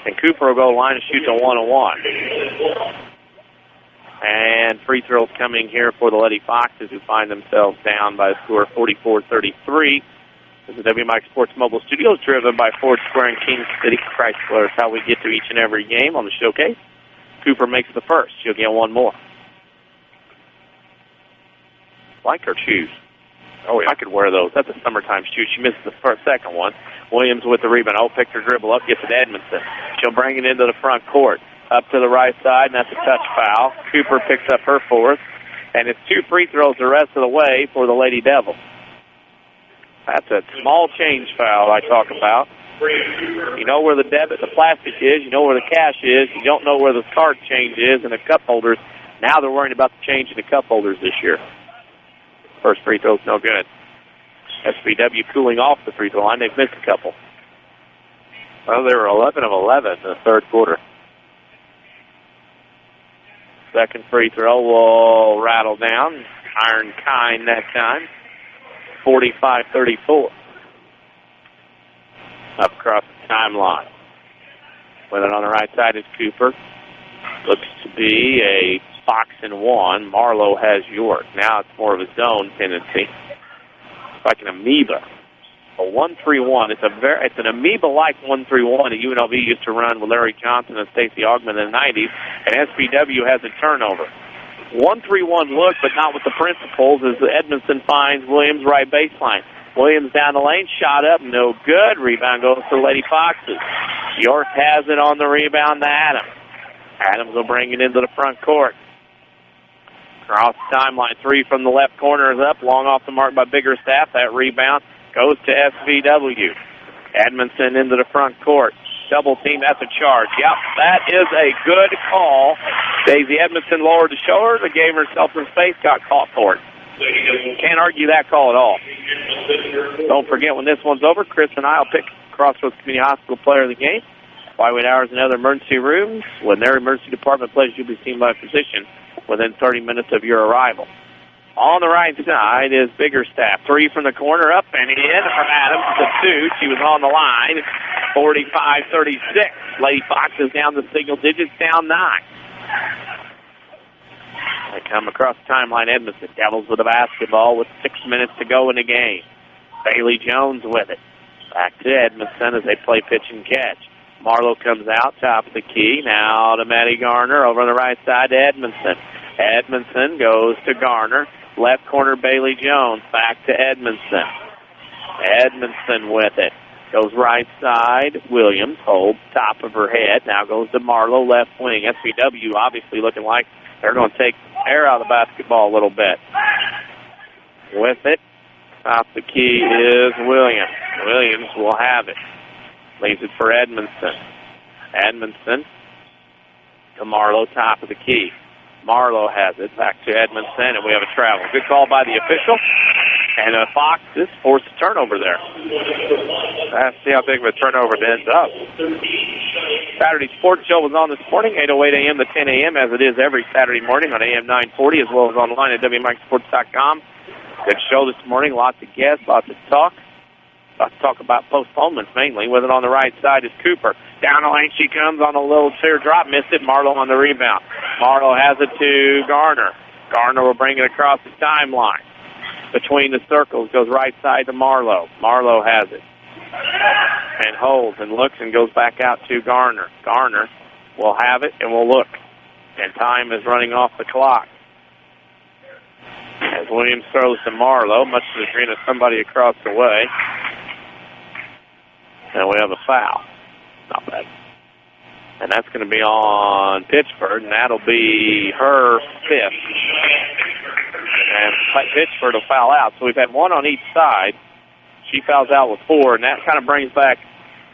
And Cooper will go line and shoot a 1-on-1. And free throws coming here for the Lady Foxes, who find themselves down by a score of 44-33. This is WMIX Sports Mobile Studios, driven by Ford Square and King City Chrysler. Is how we get to each and every game on the showcase. Cooper makes the first. She'll get one more. Like her shoes. Oh, yeah. I could wear those. That's a summertime shoe. She misses the second one. Williams with the rebound. Picked her dribble up, gets it to Edmondson. She'll bring it into the front court. Up to the right side, and that's a touch foul. Cooper picks up her fourth, and it's 2 free throws the rest of the way for the Lady Devils. That's a small change foul I talk about. You know where the plastic is, you know where the cash is, you don't know where the card change is and the cup holders. Now they're worrying about the change in the cup holders this year. First free throw's no good. SVW cooling off the free throw line. They've missed a couple. Well, they were 11 of 11 in the third quarter. Second free throw will rattle down. Iron kind that time. 45-34. Up across the timeline. With it on the right side is Cooper. Looks to be a Fox and 1. Marlowe has York. Now it's more of a zone tendency. It's like an amoeba. A 1-3-1. It's an amoeba-like 1-3-1 that UNLV used to run with Larry Johnson and Stacey Augman in the 90s, and SVW has a turnover. 1-3-1 look, but not with the principles, as Edmondson finds Williams right baseline. Williams down the lane, shot up, no good. Rebound goes to Lady Foxes. York has it on the rebound to Adams. Adams will bring it into the front court. Across the timeline, 3 from the left corner is up, long off the mark by Biggerstaff. That rebound goes to SVW. Edmondson into the front court. Double team, that's a charge. Yep, that is a good call. Daisy Edmondson lowered the shoulder, but gave herself some space, got caught for it. Can't argue that call at all. Don't forget, when this one's over, Chris and I will pick Crossroads Community Hospital player of the game. Flyweight Hours and other emergency rooms. When their emergency department plays, you'll be seen by a physician within 30 minutes of your arrival. On the right side is Biggerstaff. 3 from the corner, up and in from Adams to 2. She was on the line. 45-36. Lady Foxes down the single digits, down 9. They come across the timeline. Edmondson Devils with the basketball with 6 minutes to go in the game. Bailey Jones with it. Back to Edmondson as they play pitch and catch. Marlowe comes out, top of the key. Now to Maddie Garner over on the right side to Edmondson. Edmondson goes to Garner. Left corner, Bailey Jones. Back to Edmondson. Edmondson with it. Goes right side. Williams holds top of her head. Now goes to Marlowe, left wing. SVW obviously looking like they're going to take air out of the basketball a little bit. With it, top of the key is Williams. Williams will have it. Leaves it for Edmondson. Edmondson to Marlowe, top of the key. Marlowe has it back to Edmondson, and we have a travel. Good call by the official. And Fox is forced a turnover there. Let's see how big of a turnover it ends up. Saturday Sports Show was on this morning, 8:08 a.m. to 10 a.m., as it is every Saturday morning on AM 940, as well as online at WMIXsports.com. Good show this morning. Lots of guests, lots of talk. Let's talk about postponements mainly. With it on the right side is Cooper. Down the lane she comes on a little teardrop. Missed it. Marlowe on the rebound. Marlowe has it to Garner. Garner will bring it across the timeline. Between the circles, goes right side to Marlowe. Marlowe has it. And holds and looks and goes back out to Garner. Garner will have it and will look. And time is running off the clock. As Williams throws to Marlowe, much to the chagrin of somebody across the way. And we have a foul. Not bad. And that's going to be on Pittsford, and that'll be her fifth. And Pittsford will foul out. So we've had one on each side. She fouls out with 4, and that kind of brings back,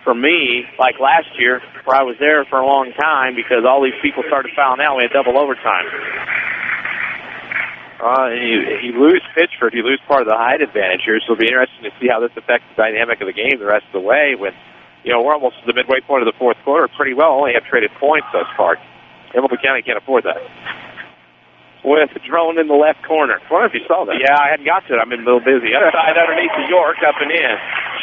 for me, like last year, where I was there for a long time because all these people started fouling out. We had double overtime. You lose Pittsford, you lose part of the height advantage here, so it'll be interesting to see how this affects the dynamic of the game the rest of the way when, we're almost to the midway point of the fourth quarter pretty well. Only have traded points thus far. Hamilton County can't afford that. With a drone in the left corner. I wonder if you saw that. Yeah, I hadn't got to it. I've been a little busy. Upside underneath to York, up and in.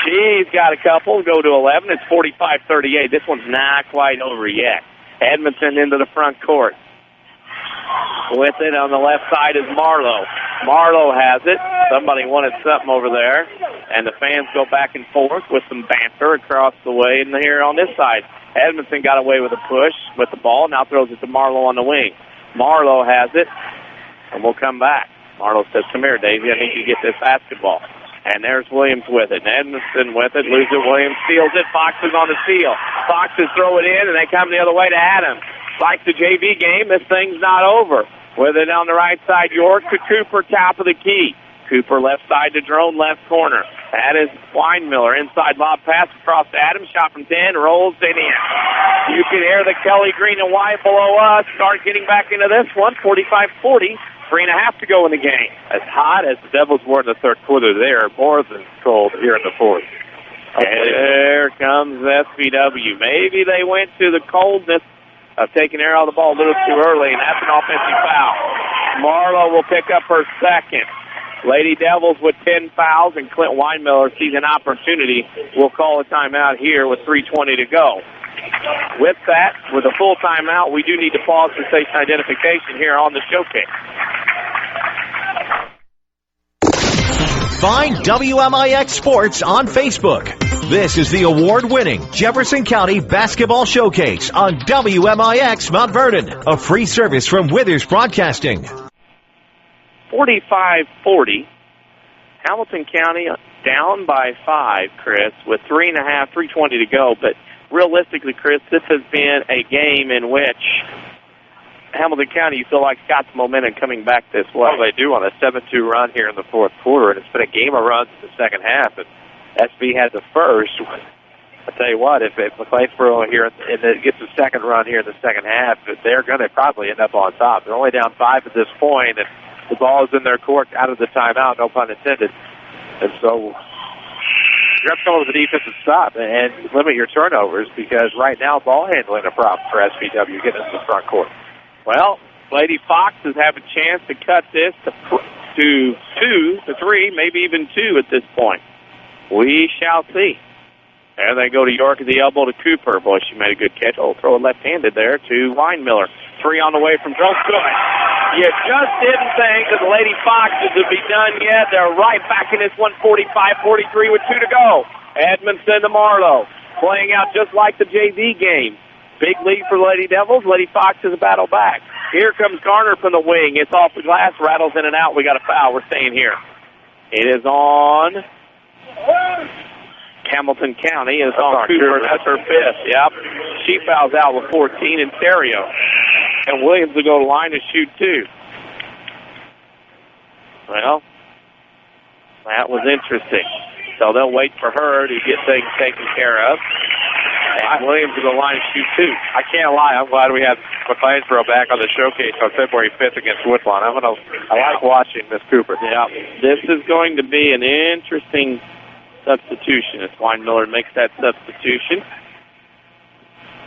She's got a couple. Go to 11. It's 45-38. This one's not quite over yet. Edmondson into the front court. With it on the left side is Marlowe. Marlowe has it. Somebody wanted something over there. And the fans go back and forth with some banter across the way. And here on this side, Edmondson got away with a push with the ball. Now throws it to Marlowe on the wing. Marlowe has it, and we'll come back. Marlowe says, come here, Davey, I need you to get this basketball. And there's Williams with it, and Edmondson with it, loses it, Williams steals it, Foxes on the steal. Foxes throw it in, and they come the other way to Adams. Like the JV game, this thing's not over. With it on the right side, York to Cooper, top of the key. Cooper left side to Drone, left corner. That is Weinmiller. Inside lob pass across to Adams. Shot from 10. Rolls it in. You can hear the Kelly green and white below us start getting back into this one. 45-40. 3.5 to go in the game. As hot as the Devils were in the third quarter, they are more than cold here in the fourth. And there comes SVW. Maybe they went to the coldness of taking air out of the ball a little too early, and that's an offensive foul. Marlowe will pick up her second. Lady Devils with 10 fouls, and Clint Weinmiller sees an opportunity. We'll call a timeout here with 3:20 to go. With that, with a full timeout, we do need to pause for station identification here on the showcase. Find WMIX Sports on Facebook. This is the award-winning Jefferson County Basketball Showcase on WMIX Mount Vernon, a free service from Withers Broadcasting. 45-40. Hamilton County down by 5, Chris, with 3:20 to go. But realistically, Chris, this has been a game in which Hamilton County, you feel like, got the momentum coming back this way. Well, they do on a 7-2 run here in the fourth quarter, and it's been a game of runs in the second half. And SB had the first. I tell you what, if McLeansboro here gets a second run here in the second half, they're going to probably end up on top. They're only down 5 at this point, and the ball is in their court out of the timeout, no pun intended. And so you have to come up with a defensive stop and limit your turnovers, because right now ball handling a problem for SVW getting into the front court. Well, Lady Foxes have a chance to cut this to 2 to 3, maybe even 2 at this point. We shall see. There they go to York at the elbow to Cooper. Boy, she made a good catch. Oh, throw it left-handed there to Weinmiller. 3 on the way from Drone. Good. You just didn't think that the Lady Foxes would be done yet. They're right back in this one, 45-43 with 2 to go. Edmondson to Marlowe. Playing out just like the JV game. Big lead for the Lady Devils. Lady Foxes battle back. Here comes Garner from the wing. It's off the glass, rattles in and out. We got a foul. We're staying here. It is on Hamilton County. It's on Cooper. That's her fifth. Yep. She fouls out with 14 in stereo. And Williams will go to line to shoot 2. Well, that was interesting. So they'll wait for her to get things taken care of. And Williams will go line to shoot 2. I can't lie. I'm glad we had McLeansboro back on the showcase on February 5th against Woodlawn. I like watching Miss Cooper. Yeah. This is going to be an interesting substitution as Weinmiller makes that substitution.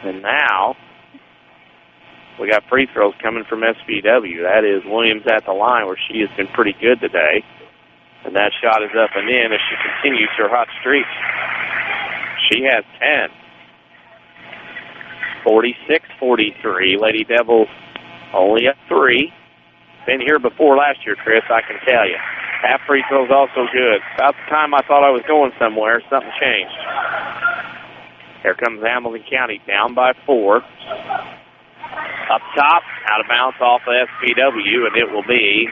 And now we got free throws coming from SVW. That is Williams at the line, where she has been pretty good today. And that shot is up and in as she continues her hot streak. She has 10. 46-43. Lady Devils only at 3. Been here before last year, Chris, I can tell you. Half free throws also good. About the time I thought I was going somewhere, something changed. Here comes Hamilton County, down by 4. Up top, out of bounds off the SVW, and it will be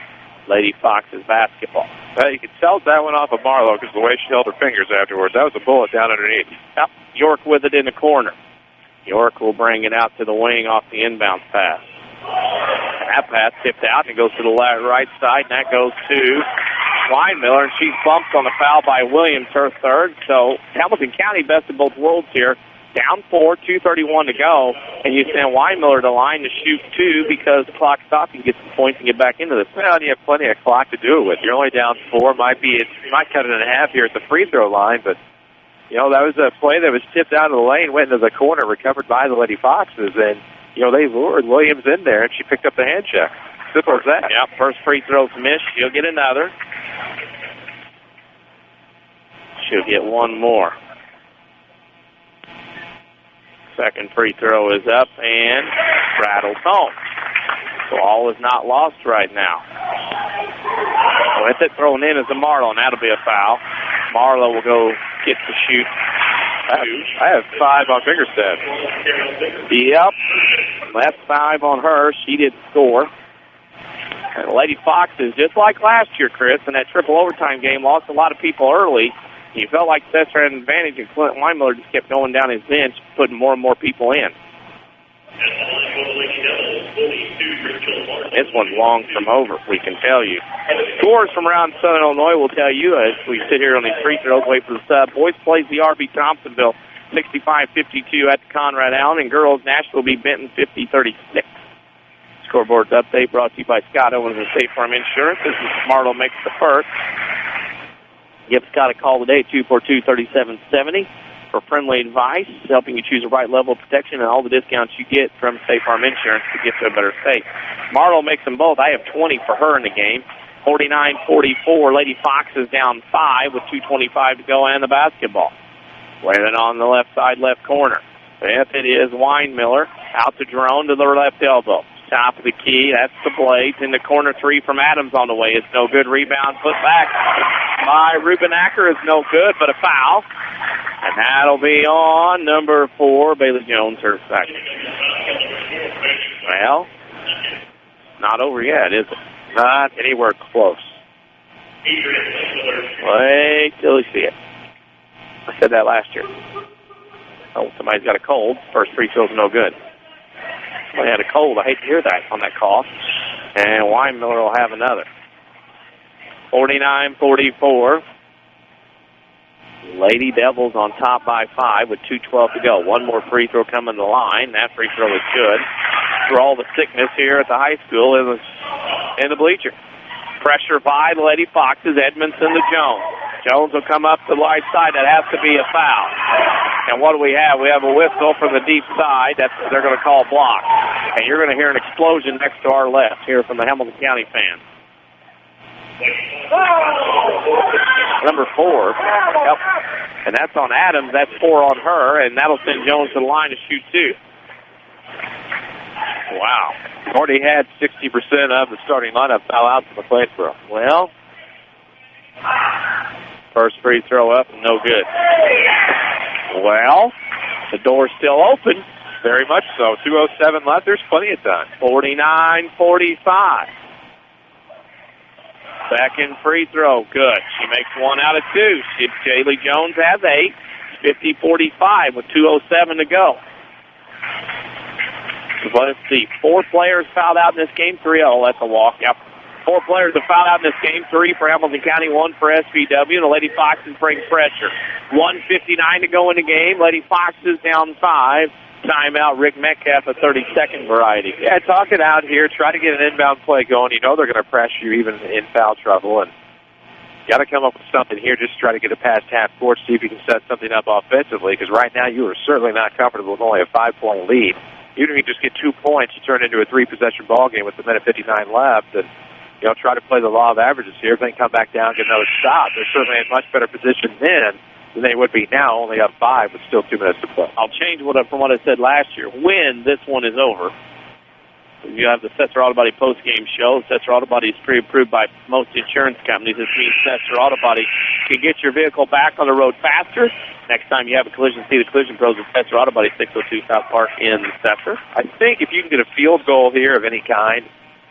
Lady Foxes basketball. Well, you could tell that one off of Marlowe because the way she held her fingers afterwards. That was a bullet down underneath. Yep. York with it in the corner. York will bring it out to the wing off the inbound pass. That pass tipped out and goes to the right side, and that goes to Weinmiller, and she's bumped on the foul by Williams, her third. So Hamilton County, best of both worlds here. Down 4, 2:31 to go, and you send Weinmiller to line to shoot 2 because the clock stops and get some points and get back into this. Well, and you have plenty of clock to do it with. You're only down 4. Might cut it in half here at the free throw line, but you know that was a play that was tipped out of the lane, went into the corner, recovered by the Lady Foxes, and you know they lured Williams in there, and she picked up the hand check. Simple as that. Yeah, first free throw's missed. She'll get another. She'll get one more. Second free throw is up and rattles home. So all is not lost right now. With it thrown in is a Marlowe, and that'll be a foul. Marlowe will go get to shoot. I have 5 on Fingerstead. Yep. That's 5 on her. She did score. And the Lady Foxes, just like last year, Chris, in that triple overtime game, lost a lot of people early. You felt like Sesser had an advantage, and Clint Weinmiller just kept going down his bench, putting more and more people in. This one's long from over, we can tell you. Scores from around Southern Illinois will tell you as we sit here on these free throws, wait for the sub. Boys plays the RB Thompsonville 65-52 at the Conrad Allen, and girls Nashville will be Benton 50-36. Scoreboard update brought to you by Scott Owens and State Farm Insurance. This is Marlowe makes the first. Give Scott a call today, 242-3770, for friendly advice, helping you choose the right level of protection and all the discounts you get from State Farm Insurance to get to a better state. Marlowe makes them both. I have 20 for her in the game. 49-44, Lady Foxes down 5 with 2:25 to go and the basketball. Laying it on the left side, left corner. If it is Weinmiller, out to Jerome to the left elbow. Top of the key, that's the Blades. In the corner, 3 from Adams on the way. It's no good. Rebound put back by Rubenacker is no good, but a foul. And that'll be on number 4, Bailey Jones, her second. Well, not over yet, is it? Not anywhere close. Wait till you see it. I said that last year. Oh, somebody's got a cold. First free throw's no good. Somebody had a cold. I hate to hear that on that call. And Weinmiller will have another. 49-44. Lady Devils on top by 5 with 2:12 to go. One more free throw coming to the line. That free throw is good. For all the sickness here at the high school in the bleacher. Pressure by the Lady Foxes. Edmondson to Jones. Jones will come up the right side. That has to be a foul. And what do we have? We have a whistle from the deep side. They're going to call block. And you're going to hear an explosion next to our left here from the Hamilton County fans. Number 4. Yep. And that's on Adams. That's 4 on her. And that'll send Jones to the line to shoot 2. Wow. Already had 60% of the starting lineup foul out to McLeansboro. Well, first free throw up, no good. Well, the door's still open. Very much so. 2:07 left. There's plenty of time. 49-45. Second free throw, good. She makes 1 out of 2. Jaylee Jones has 8. 50-45 with 2:07 to go. Let's see. 4 players fouled out in this game. 3. Oh, that's a walk. Yep. 4 players have fouled out in this game. 3 for Hamilton County, 1 for SVW. The Lady Foxes bring pressure. 1:59 to go in the game. Lady Foxes down 5. Timeout, Rick Metcalf, a 30-second variety. Yeah, talk it out here. Try to get an inbound play going. You know they're going to pressure you even in foul trouble. And you got to come up with something here. Just try to get it past half court, see if you can set something up offensively. Because right now you are certainly not comfortable with only a 5-point lead. Even if you just get 2 points, you turn it into a 3-possession ball game with a minute 59 left. And, you know, try to play the law of averages here. If they come back down, get another stop, they're certainly in much better position then than they would be now, only up 5 with still 2 minutes to play. I'll change from what I said last year. When this one is over, you have the Sesser Auto Body post-game show. Sesser Auto Body is pre-approved by most insurance companies. This means Sesser Auto Body can get your vehicle back on the road faster. Next time you have a collision, see the Collision Pros at Sesser Auto Body, 602 South Park in Sesser. I think if you can get a field goal here of any kind,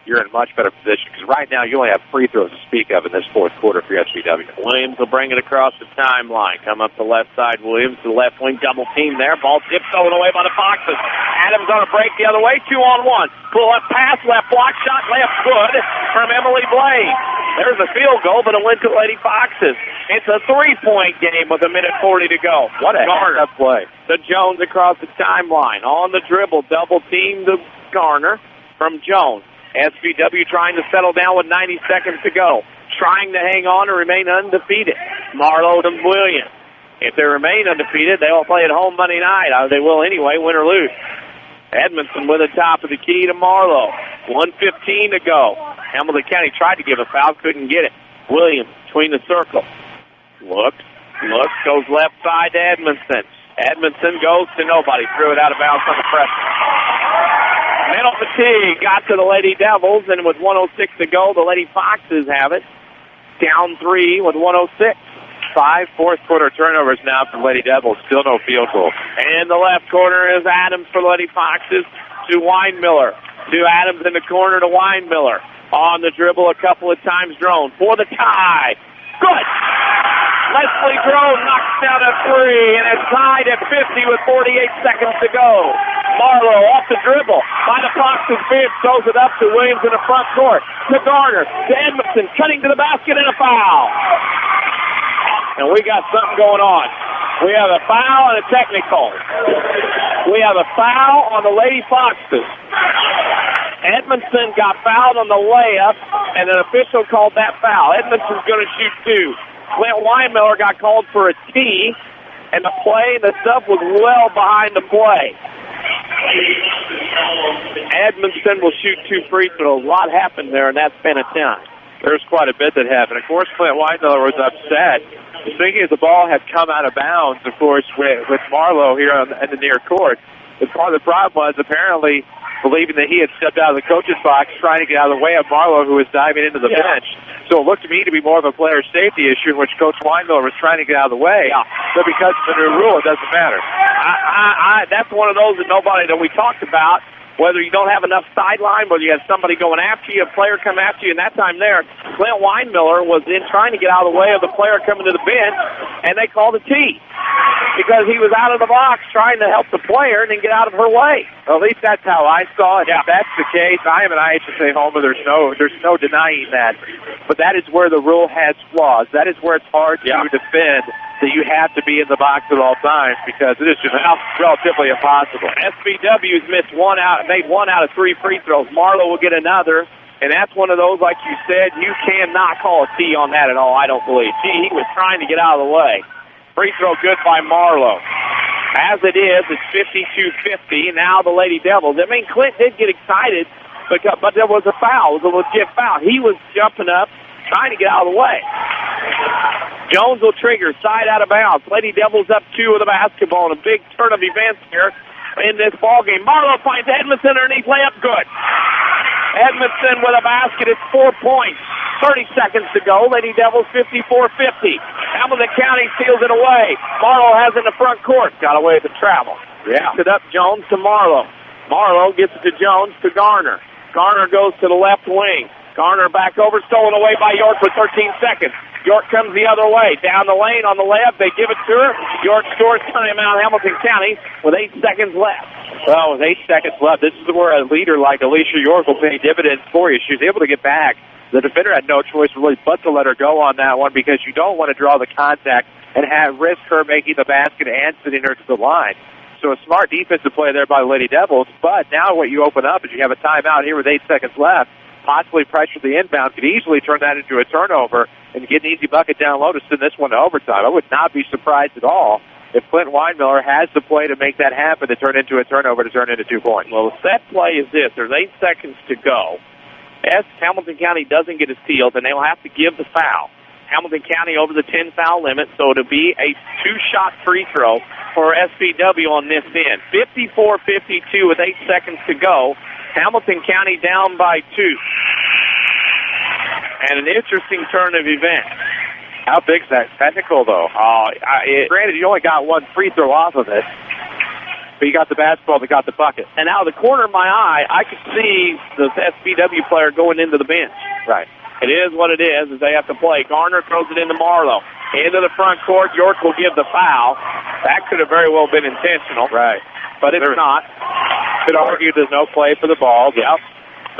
you're in much better position because right now you only have free throws to speak of in this fourth quarter for SVW. Williams will bring it across the timeline. Come up the left side. Williams to the left wing, double team there. Ball tipped stolen away by the Foxes. Adams on a break the other way, 2-on-1. Pull up pass, left block shot, left good from Emily Blade. There's a field goal, but it went to Lady Foxes. It's a 3-point game with 1:40 to go. What a heck-up play. The Jones across the timeline. On the dribble, double team to Garner from Jones. SVW trying to settle down with 90 seconds to go. Trying to hang on and remain undefeated. Marlowe to Williams. If they remain undefeated, they will play at home Monday night. They will anyway, win or lose. Edmondson with the top of the key to Marlowe. 1:15 to go. Hamilton County tried to give a foul, couldn't get it. Williams between the circle. Looks, goes left side to Edmondson. Edmondson goes to nobody. Threw it out of bounds on the freshman. Mental fatigue got to the Lady Devils, and with 1:06 to go, the Lady Foxes have it. Down 3 with 1:06. 5 fourth-quarter turnovers now for Lady Devils. Still no field goal. And the left corner is Adams for Lady Foxes to Weinmiller. To Adams in the corner to Weinmiller. On the dribble a couple of times, Drone for the tie. Good! Leslie Drone knocks down a 3, and it's tied at 50 with 48 seconds to go. Marlowe off the dribble by the Foxes bench, throws it up to Williams in the front court. To Garner, to Edmondson, cutting to the basket and a foul. And we got something going on. We have a foul and a technical. We have a foul on the Lady Foxes. Edmondson got fouled on the layup, and an official called that foul. Edmondson's going to shoot 2. Clint Weinmiller got called for a tee, and the stuff was well behind the play. Edmondson will shoot 2 free throws. A lot happened there in that span of time. There's quite a bit that happened. Of course, Clint Weinmiller was upset, thinking the ball had come out of bounds, of course, with Marlowe here in the near court. But part of the problem was apparently believing that he had stepped out of the coach's box trying to get out of the way of Marlowe, who was diving into the bench. So it looked to me to be more of a player safety issue in which Coach Weinmiller was trying to get out of the way. But because of the new rule, it doesn't matter. That's one of those that we talked about. Whether you don't have enough sideline, whether you have somebody going after you, a player come after you, and that time there, Clint Weinmiller was in trying to get out of the way of the player coming to the bench, and they called a tee because he was out of the box trying to help the player and then get out of her way. Well, at least that's how I saw it. Yeah. If that's the case, I am an IHSA homer. There's no denying that. But that is where the rule has flaws. That is where it's hard to defend that you have to be in the box at all times because it is just relatively impossible. SVW's made 1 out of 3 free throws. Marlowe will get another, and that's one of those, like you said, you cannot call a tee on that at all, I don't believe. He was trying to get out of the way. Free throw good by Marlowe. As it is, it's 52-50. Now the Lady Devils. I mean, Clint did get excited, but there was a foul. It was a legit foul. He was jumping up, trying to get out of the way. Jones will trigger, side out of bounds. Lady Devils up 2 with a basketball, and a big turn of events here in this ball game. Marlowe finds Edmondson underneath, layup good. Edmondson with a basket. It's 4 points. 30 seconds to go. Lady Devils 54-50. Hamilton County steals it away. Marlowe has it in the front court. Got away with the travel. Yeah. Gets it up Jones to Marlowe. Marlowe gets it to Jones to Garner. Garner goes to the left wing. Garner back over, stolen away by York with 13 seconds. York comes the other way. Down the lane on the layup. They give it to her. York scores timeout, Hamilton County, with 8 seconds left. Well, with 8 seconds left, this is where a leader like Alicia York will pay dividends for you. She was able to get back. The defender had no choice really but to let her go on that one because you don't want to draw the contact and risk her making the basket and sending her to the line. So a smart defensive play there by the Lady Devils. But now what you open up is you have a timeout here with 8 seconds left. Possibly pressure the inbound, could easily turn that into a turnover and get an easy bucket down low to send this one to overtime. I would not be surprised at all if Clint Weinmiller has the play to make that happen to turn into a turnover to turn into 2 points. Well, the set play is this. There's 8 seconds to go. Hamilton County doesn't get a steal, then they'll have to give the foul. Hamilton County over the 10-foul limit, so it'll be a 2-shot free throw for SVW on this end. 54-52 with 8 seconds to go. Hamilton County down by 2. And an interesting turn of events. How big's that technical, though? Granted, you only got 1 free throw off of it. But you got the basketball that got the bucket. And out of the corner of my eye, I could see the SVW player going into the bench. Right. It is what it is as they have to play. Garner throws it into Marlowe. Into the front court, York will give the foul. That could have very well been intentional. Right. But it's not. Could argue there's no play for the ball. Yep.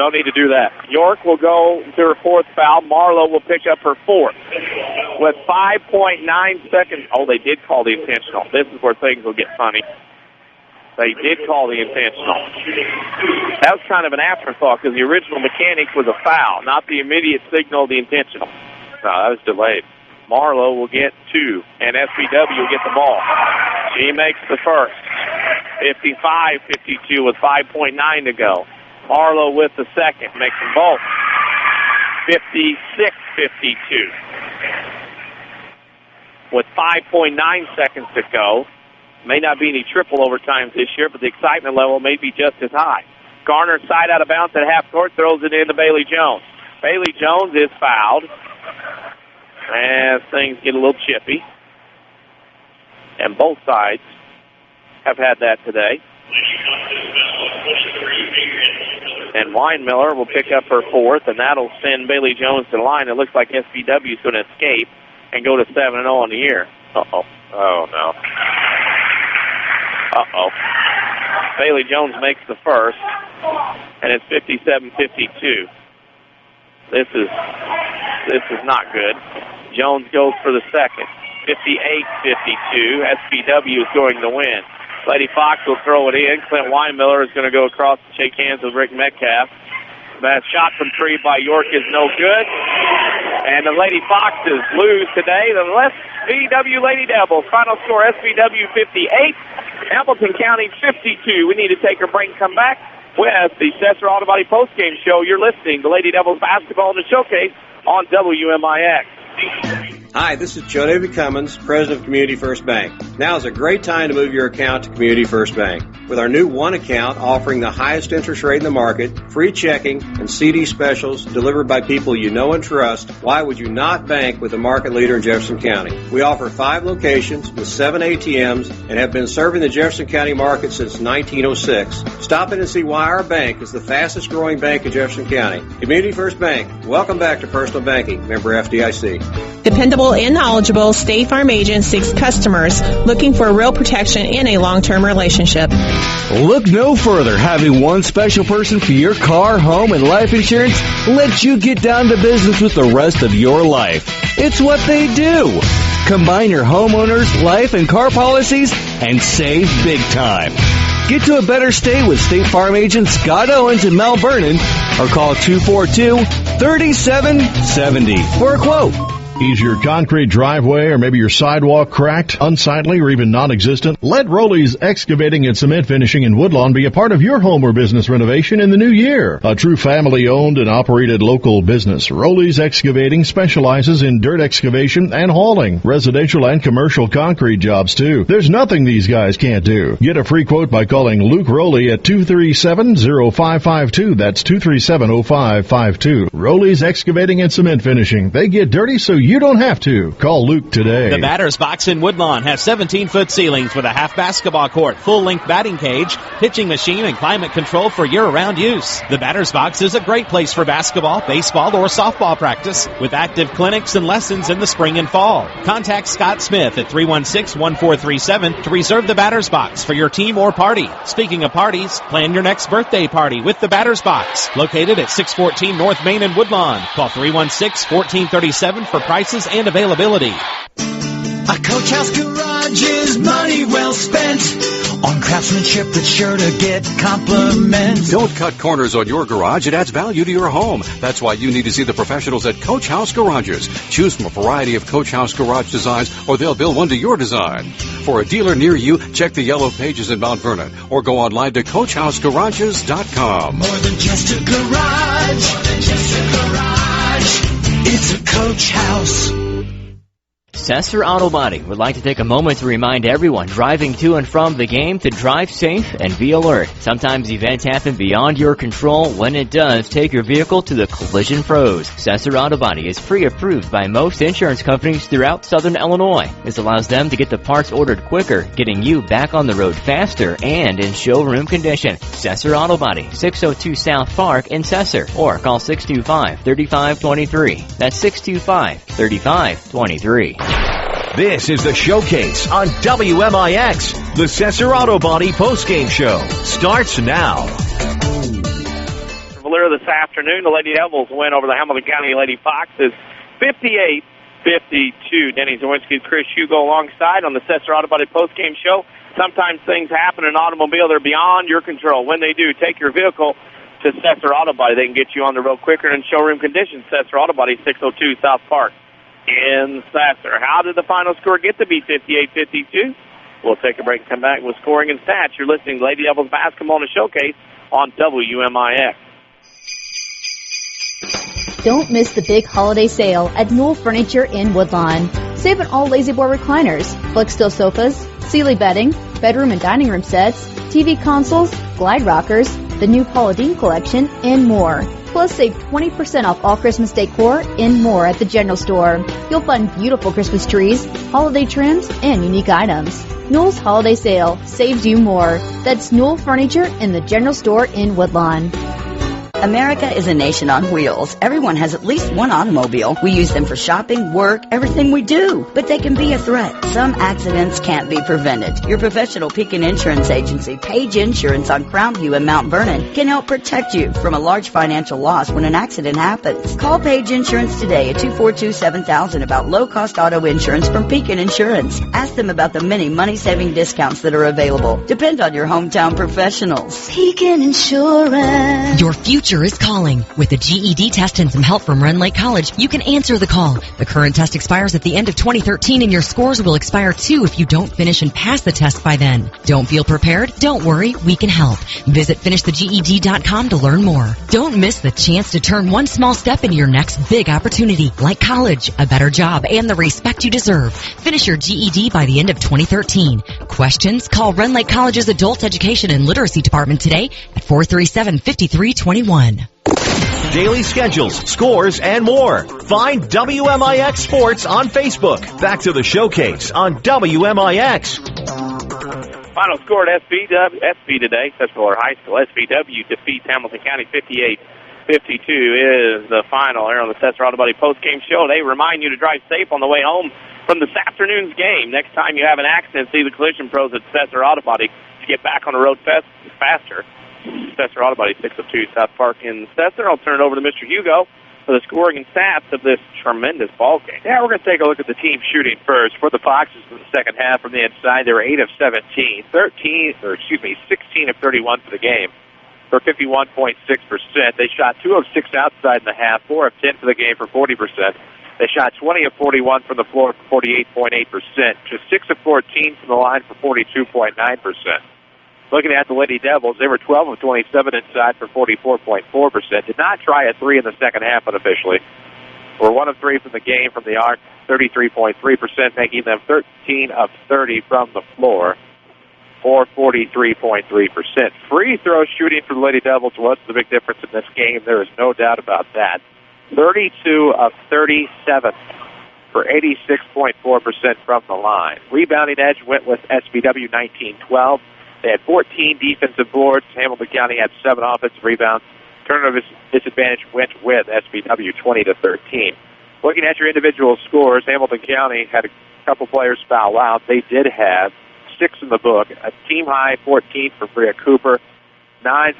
No need to do that. York will go to her fourth foul. Marlowe will pick up her fourth. With 5.9 seconds. Oh, they did call the intentional. This is where things will get funny. They did call the intentional. That was kind of an afterthought because the original mechanic was a foul, not the immediate signal of the intentional. No, that was delayed. Marlowe will get 2, and SVW will get the ball. She makes the first. 55-52 with 5.9 to go. Marlowe with the second, makes them both. 56-52. With 5.9 seconds to go. May not be any triple overtimes this year, but the excitement level may be just as high. Garner side out of bounds at half court, throws it into Bailey Jones. Bailey Jones is fouled. As things get a little chippy. And both sides have had that today. And Weinmiller will pick up her fourth, and that'll send Bailey Jones to the line. It looks like SVW is going to escape and go to 7-0 on the year. Uh-oh. Oh, no. Uh-oh. Bailey Jones makes the first, and it's 57-52. This is not good. Jones goes for the second. 58-52. SVW is going to win. Lady Fox will throw it in. Clint Weinmiller is going to go across and shake hands with Rick Metcalf. That shot from three by York is no good. And the Lady Foxes lose today. The SVW Lady Devils. Final score, SVW 58, Hamilton County 52. We need to take a break and come back with the Sesser Auto Body postgame show. You're listening to Lady Devils basketball in the showcase on WMIX. Hi, this is Joe David Cummins, President of Community First Bank. Now is a great time to move your account to Community First Bank. With our new One Account offering the highest interest rate in the market, free checking, and CD specials delivered by people you know and trust, why would you not bank with the market leader in Jefferson County? We offer 5 locations with 7 ATMs and have been serving the Jefferson County market since 1906. Stop in and see why our bank is the fastest growing bank in Jefferson County. Community First Bank. Welcome back to personal banking. Member FDIC. Dependable and knowledgeable State Farm agent seeks customers looking for real protection in a long-term relationship. Look no further. Having one special person for your car, home, and life insurance lets you get down to business with the rest of your life. It's what they do. Combine your homeowners, life, and car policies and save big time. Get to a better state with State Farm agent Scott Owens in Mount Vernon or call 242-3770 for a quote. Is your concrete driveway or maybe your sidewalk cracked, unsightly, or even non-existent? Let Rowley's Excavating and Cement Finishing in Woodlawn be a part of your home or business renovation in the new year. A true family-owned and operated local business, Rowley's Excavating specializes in dirt excavation and hauling, residential and commercial concrete jobs too. There's nothing these guys can't do. Get a free quote by calling Luke Rowley at 237-0552. That's 237-0552. Rowley's Excavating and Cement Finishing. They get dirty so you don't have to. Call Luke today. The batter's box in Woodlawn has 17-foot ceilings with a half basketball court, full-length batting cage, pitching machine, and climate control for year-round use. The batter's box is a great place for basketball, baseball, or softball practice with active clinics and lessons in the spring and fall. Contact Scott Smith at 316-1437 to reserve the batter's box for your team or party. Speaking of parties, plan your next birthday party with the batter's box. Located at 614 North Main in Woodlawn. Call 316-1437 for prices and availability. A Coach House Garage is money well spent on craftsmanship that's sure to get compliments. Don't cut corners on your garage. It adds value to your home. That's why you need to see the professionals at Coach House Garages. Choose from a variety of Coach House garage designs, or they'll build one to your design. For a dealer near you, check the yellow pages in Mount Vernon, or go online to CoachHouseGarages.com. More than just a garage. More than just a garage. It's a Coach House. Sesser Auto Body would like to take a moment to remind everyone driving to and from the game to drive safe and be alert. Sometimes events happen beyond your control. When it does, take your vehicle to the collision pros. Sesser Auto Body is pre-approved by most insurance companies throughout Southern Illinois. This allows them to get the parts ordered quicker, getting you back on the road faster and in showroom condition. Sesser Auto Body, 602 South Park in Sesser, or call 625-3523. That's 625-3523. This is the Showcase on WMIX. The Sesser Auto Body postgame show starts now. Valier this afternoon, the Lady Devils win over the Hamilton County Lady Foxes 58-52. Denny Czerwinski, Chris Hugo alongside on the Sesser Auto Body postgame show. Sometimes things happen in an automobile. They're beyond your control. When they do, take your vehicle to Sesser Auto Body. They can get you on the road quicker in showroom conditions. Sesser Auto Body, 602 South Park in Sesser. How did the final score get to be 58-52? We'll take a break and come back with scoring and stats. You're listening to Lady Devils basketball in a showcase on WMIX. Don't miss the big holiday sale at Newell Furniture in Woodlawn. Save on all lazy boy recliners, Flexsteel sofas, Sealy bedding, bedroom and dining room sets, TV consoles, glide rockers, the new Paula Deen collection, and more. Plus, save 20% off all Christmas decor and more at the General Store. You'll find beautiful Christmas trees, holiday trims, and unique items. Newell's Holiday Sale saves you more. That's Newell Furniture in the General Store in Woodlawn. America is a nation on wheels. Everyone has at least one automobile. We use them for shopping, work, everything we do. But they can be a threat. Some accidents can't be prevented. Your professional Pekin Insurance Agency, Page Insurance on Crownview and Mount Vernon, can help protect you from a large financial loss when an accident happens. Call Page Insurance today at 242-7000 about low-cost auto insurance from Pekin Insurance. Ask them about the many money-saving discounts that are available. Depend on your hometown professionals. Pekin Insurance. Your future is calling. With a GED test and some help from Rend Lake College, you can answer the call. The current test expires at the end of 2013, and your scores will expire too if you don't finish and pass the test by then. Don't feel prepared? Don't worry, we can help. Visit finishtheged.com to learn more. Don't miss the chance to turn one small step into your next big opportunity, like college, a better job, and the respect you deserve. Finish your GED by the end of 2013. Questions? Call Rend Lake College's Adult Education and Literacy Department today at 437-5321. Daily schedules, scores, and more. Find WMIX Sports on Facebook. Back to the Showcase on WMIX. Final score at SV today, Sesser-Valier High School. SVW defeats Hamilton County 58-52 is the final here on the Sesser Auto Body postgame show. They remind you to drive safe on the way home from this afternoon's game. Next time you have an accident, see the collision pros at Sesser Auto Body to get back on the road faster. Sesser Auto Body, 602 South Park in Sesser. I'll turn it over to Mr. Hugo for the scoring and stats of this tremendous ball game. Yeah, we're going to take a look at the team shooting first. For the Foxes in the second half from the inside, they were 8 of 17, 16 of 31 for the game for 51.6%. They shot 2 of 6 outside in the half, 4 of 10 for the game for 40%. They shot 20 of 41 from the floor for 48.8%, just 6 of 14 from the line for 42.9%. Looking at the Lady Devils, they were 12 of 27 inside for 44.4%. Did not try a 3 in the second half unofficially. Were 1 of 3 from the game from the arc, 33.3%, making them 13 of 30 from the floor for 43.3%. Free throw shooting for the Lady Devils was the big difference in this game. There is no doubt about that. 32 of 37 for 86.4% from the line. Rebounding edge went with SVW 19-12. They had 14 defensive boards. Hamilton County had 7 offensive rebounds. Turnover disadvantage went with SVW 20-13. Looking at your individual scores, Hamilton County had a couple players foul out. They did have 6 in the book. A team high 14 from Bria Cooper, 13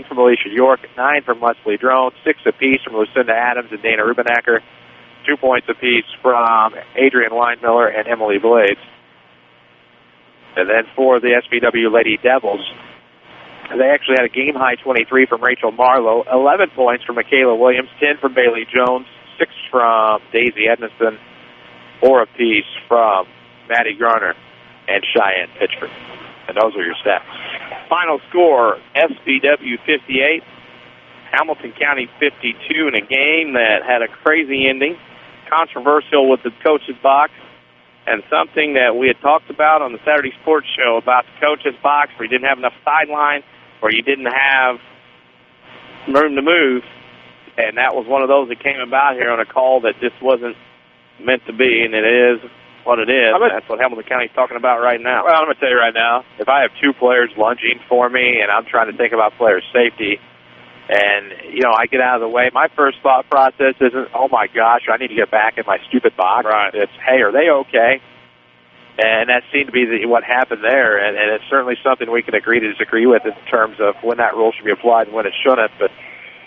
from Alicia York, 9 from Leslie Drone, 6 apiece from Lucinda Adams and Dana Rubenacker, 2 points apiece from Adrian Weinmiller and Emily Blades. And then for the SVW Lady Devils, they actually had a game-high 23 from Rachel Marlowe, 11 points from Michaela Williams, 10 from Bailey Jones, 6 from Daisy Edmiston, 4 apiece from Maddie Garner and Cheyenne Pitchford. And those are your stats. Final score, SVW 58, Hamilton County 52 in a game that had a crazy ending. controversial with the coach's box, and something that we had talked about on the Saturday Sports Show about the coach's box, where you didn't have enough sideline, or you didn't have room to move, and that was one of those that came about here on a call that just wasn't meant to be, and it is what it is. That's what Hamilton County's talking about right now. Well, I'm going to tell you right now, if I have two players lunging for me and I'm trying to think about player safety, and, I get out of the way, my first thought process isn't, oh, my gosh, I need to get back in my stupid box. Right. It's, hey, are they okay? And that seemed to be what happened there, and it's certainly something we can agree to disagree with in terms of when that rule should be applied and when it shouldn't. But,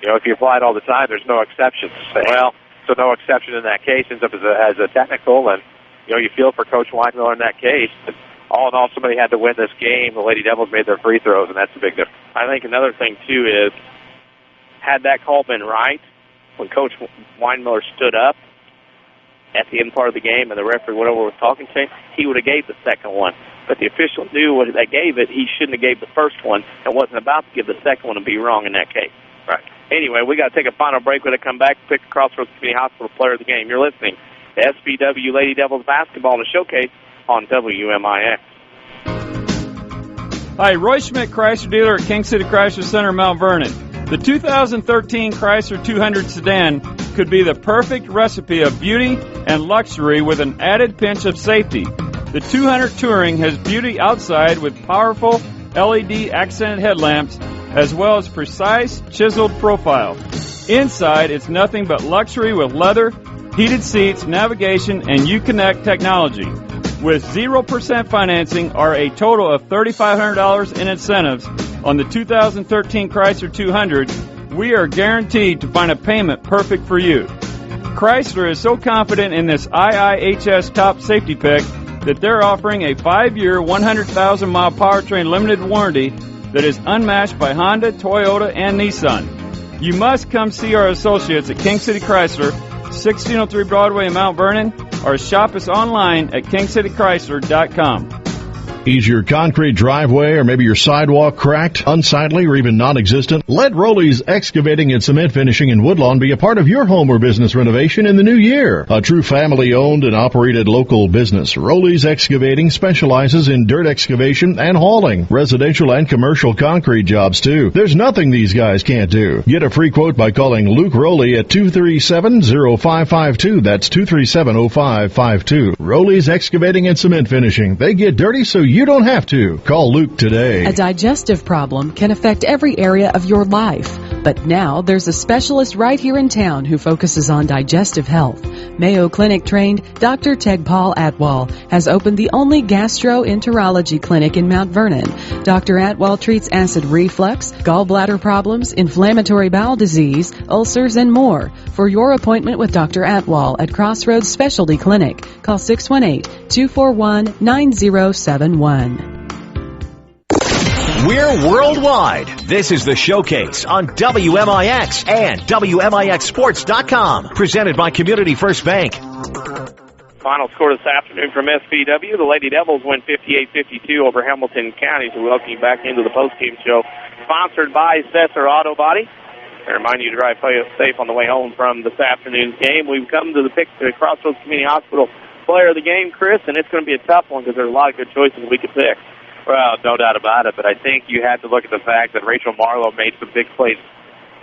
if you apply it all the time, there's no exceptions. Well, so no exception in that case ends up as a technical, and, you feel for Coach Weinmiller in that case. But all in all, somebody had to win this game. The Lady Devils made their free throws, and that's a big difference. I think another thing, too, is had that call been right, when Coach Weinmiller stood up at the end part of the game and the referee went over was talking to him, he would have gave the second one. But the official knew when they gave it, he shouldn't have gave the first one and wasn't about to give the second one and be wrong in that case. Right. Anyway, we got to take a final break. When I come back, pick the Crossroads Community Hospital player of the game. You're listening to SVW Lady Devils basketball in a showcase on WMIX. Hi, Roy Schmidt Chrysler dealer at King City Chrysler Center, Mount Vernon. The 2013 Chrysler 200 sedan could be the perfect recipe of beauty and luxury with an added pinch of safety. The 200 Touring has beauty outside with powerful LED accented headlamps as well as precise chiseled profile. Inside, it's nothing but luxury with leather, heated seats, navigation, and Uconnect technology. With 0% financing or a total of $3,500 in incentives on the 2013 Chrysler 200, we are guaranteed to find a payment perfect for you. Chrysler is so confident in this IIHS top safety pick that they're offering a 5-year, 100,000-mile powertrain limited warranty that is unmatched by Honda, Toyota, and Nissan. You must come see our associates at King City Chrysler, 1603 Broadway in Mount Vernon, or shop us online at kingcitychrysler.com. Is your concrete driveway or maybe your sidewalk cracked, unsightly, or even non-existent? Let Rowley's Excavating and Cement Finishing in Woodlawn be a part of your home or business renovation in the new year. A true family-owned and operated local business, Rowley's Excavating specializes in dirt excavation and hauling, residential and commercial concrete jobs too. There's nothing these guys can't do. Get a free quote by calling Luke Rowley at 237-0552. That's 237-0552. Rowley's Excavating and Cement Finishing. They get dirty so you don't have to. Call Luke today. A digestive problem can affect every area of your life. But now there's a specialist right here in town who focuses on digestive health. Mayo Clinic trained Dr. Tegpaul Atwal has opened the only gastroenterology clinic in Mount Vernon. Dr. Atwal treats acid reflux, gallbladder problems, inflammatory bowel disease, ulcers, and more. For your appointment with Dr. Atwal at Crossroads Specialty Clinic, call 618-241-9071. We're worldwide. This is the Showcase on WMIX and WMIXsports.com. Presented by Community First Bank. Final score this afternoon from SVW. The Lady Devils win 58-52 over Hamilton County. So we welcome you back into the postgame show. Sponsored by Sesser Auto Body. I remind you to drive safe on the way home from this afternoon's game. We've come to the Crossroads Community Hospital player of the game, Chris, and it's going to be a tough one because there's a lot of good choices we could pick. Well, no doubt about it, but I think you had to look at the fact that Rachel Marlowe made some big plays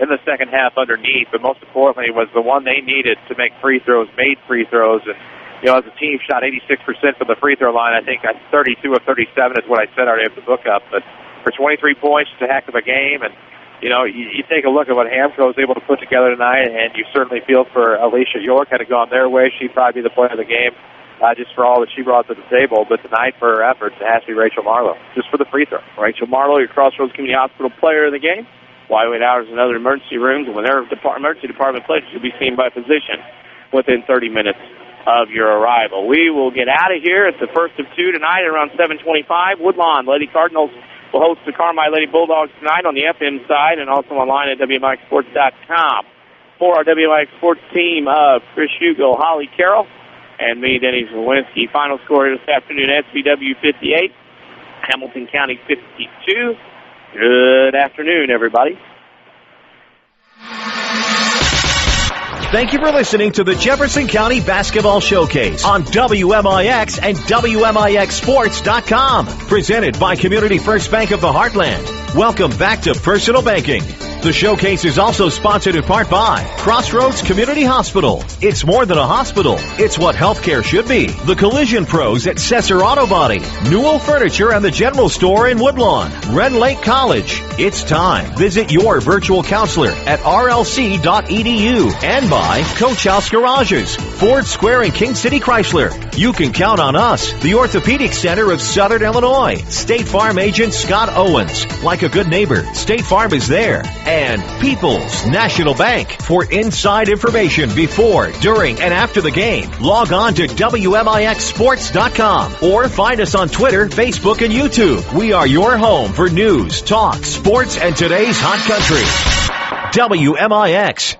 in the second half underneath, but most importantly was the one they needed to make free throws, made free throws, and, as a team shot 86% from the free throw line. I think 32 of 37 is what I said already at the book up, but for 23 points, it's a heck of a game, and, you take a look at what Hamco was able to put together tonight, and you certainly feel for Alicia York. Had it gone their way, she'd probably be the player of the game. Just for all that she brought to the table, but tonight for her efforts, it has to be Rachel Marlowe, just for the free throw. Rachel Marlowe, your Crossroads Community Hospital player of the game. Flyweight hours and other emergency rooms, and whenever emergency department plays, you'll be seen by a physician within 30 minutes of your arrival. We will get out of here. It's the first of two tonight at around 7:25. Woodlawn Lady Cardinals will host the Carmi Lady Bulldogs tonight on the FM side and also online at WMIXsports.com. For our WMIX Sports team of Chris Hugo, Holly Carroll, and me, Denny Czerwinski. Final score this afternoon, SVW 58, Hamilton County 52. Good afternoon, everybody. Thank you for listening to the Jefferson County Basketball Showcase on WMIX and WMIXSports.com. Presented by Community First Bank of the Heartland. Welcome back to Personal Banking. The showcase is also sponsored in part by Crossroads Community Hospital. It's more than a hospital. It's what healthcare should be. The Collision Pros at Sesser Auto Body, Newell Furniture and the General Store in Woodlawn, Red Lake College. It's time. Visit your virtual counselor at rlc.edu and by Coach House Garages, Ford Square and King City Chrysler. You can count on us, the Orthopedic Center of Southern Illinois. State Farm agent Scott Owens. Like a good neighbor, State Farm is there. And People's National Bank. For inside information before, during, and after the game, log on to WMIXSports.com or find us on Twitter, Facebook, and YouTube. We are your home for news, talk, sports, and today's hot country. WMIX.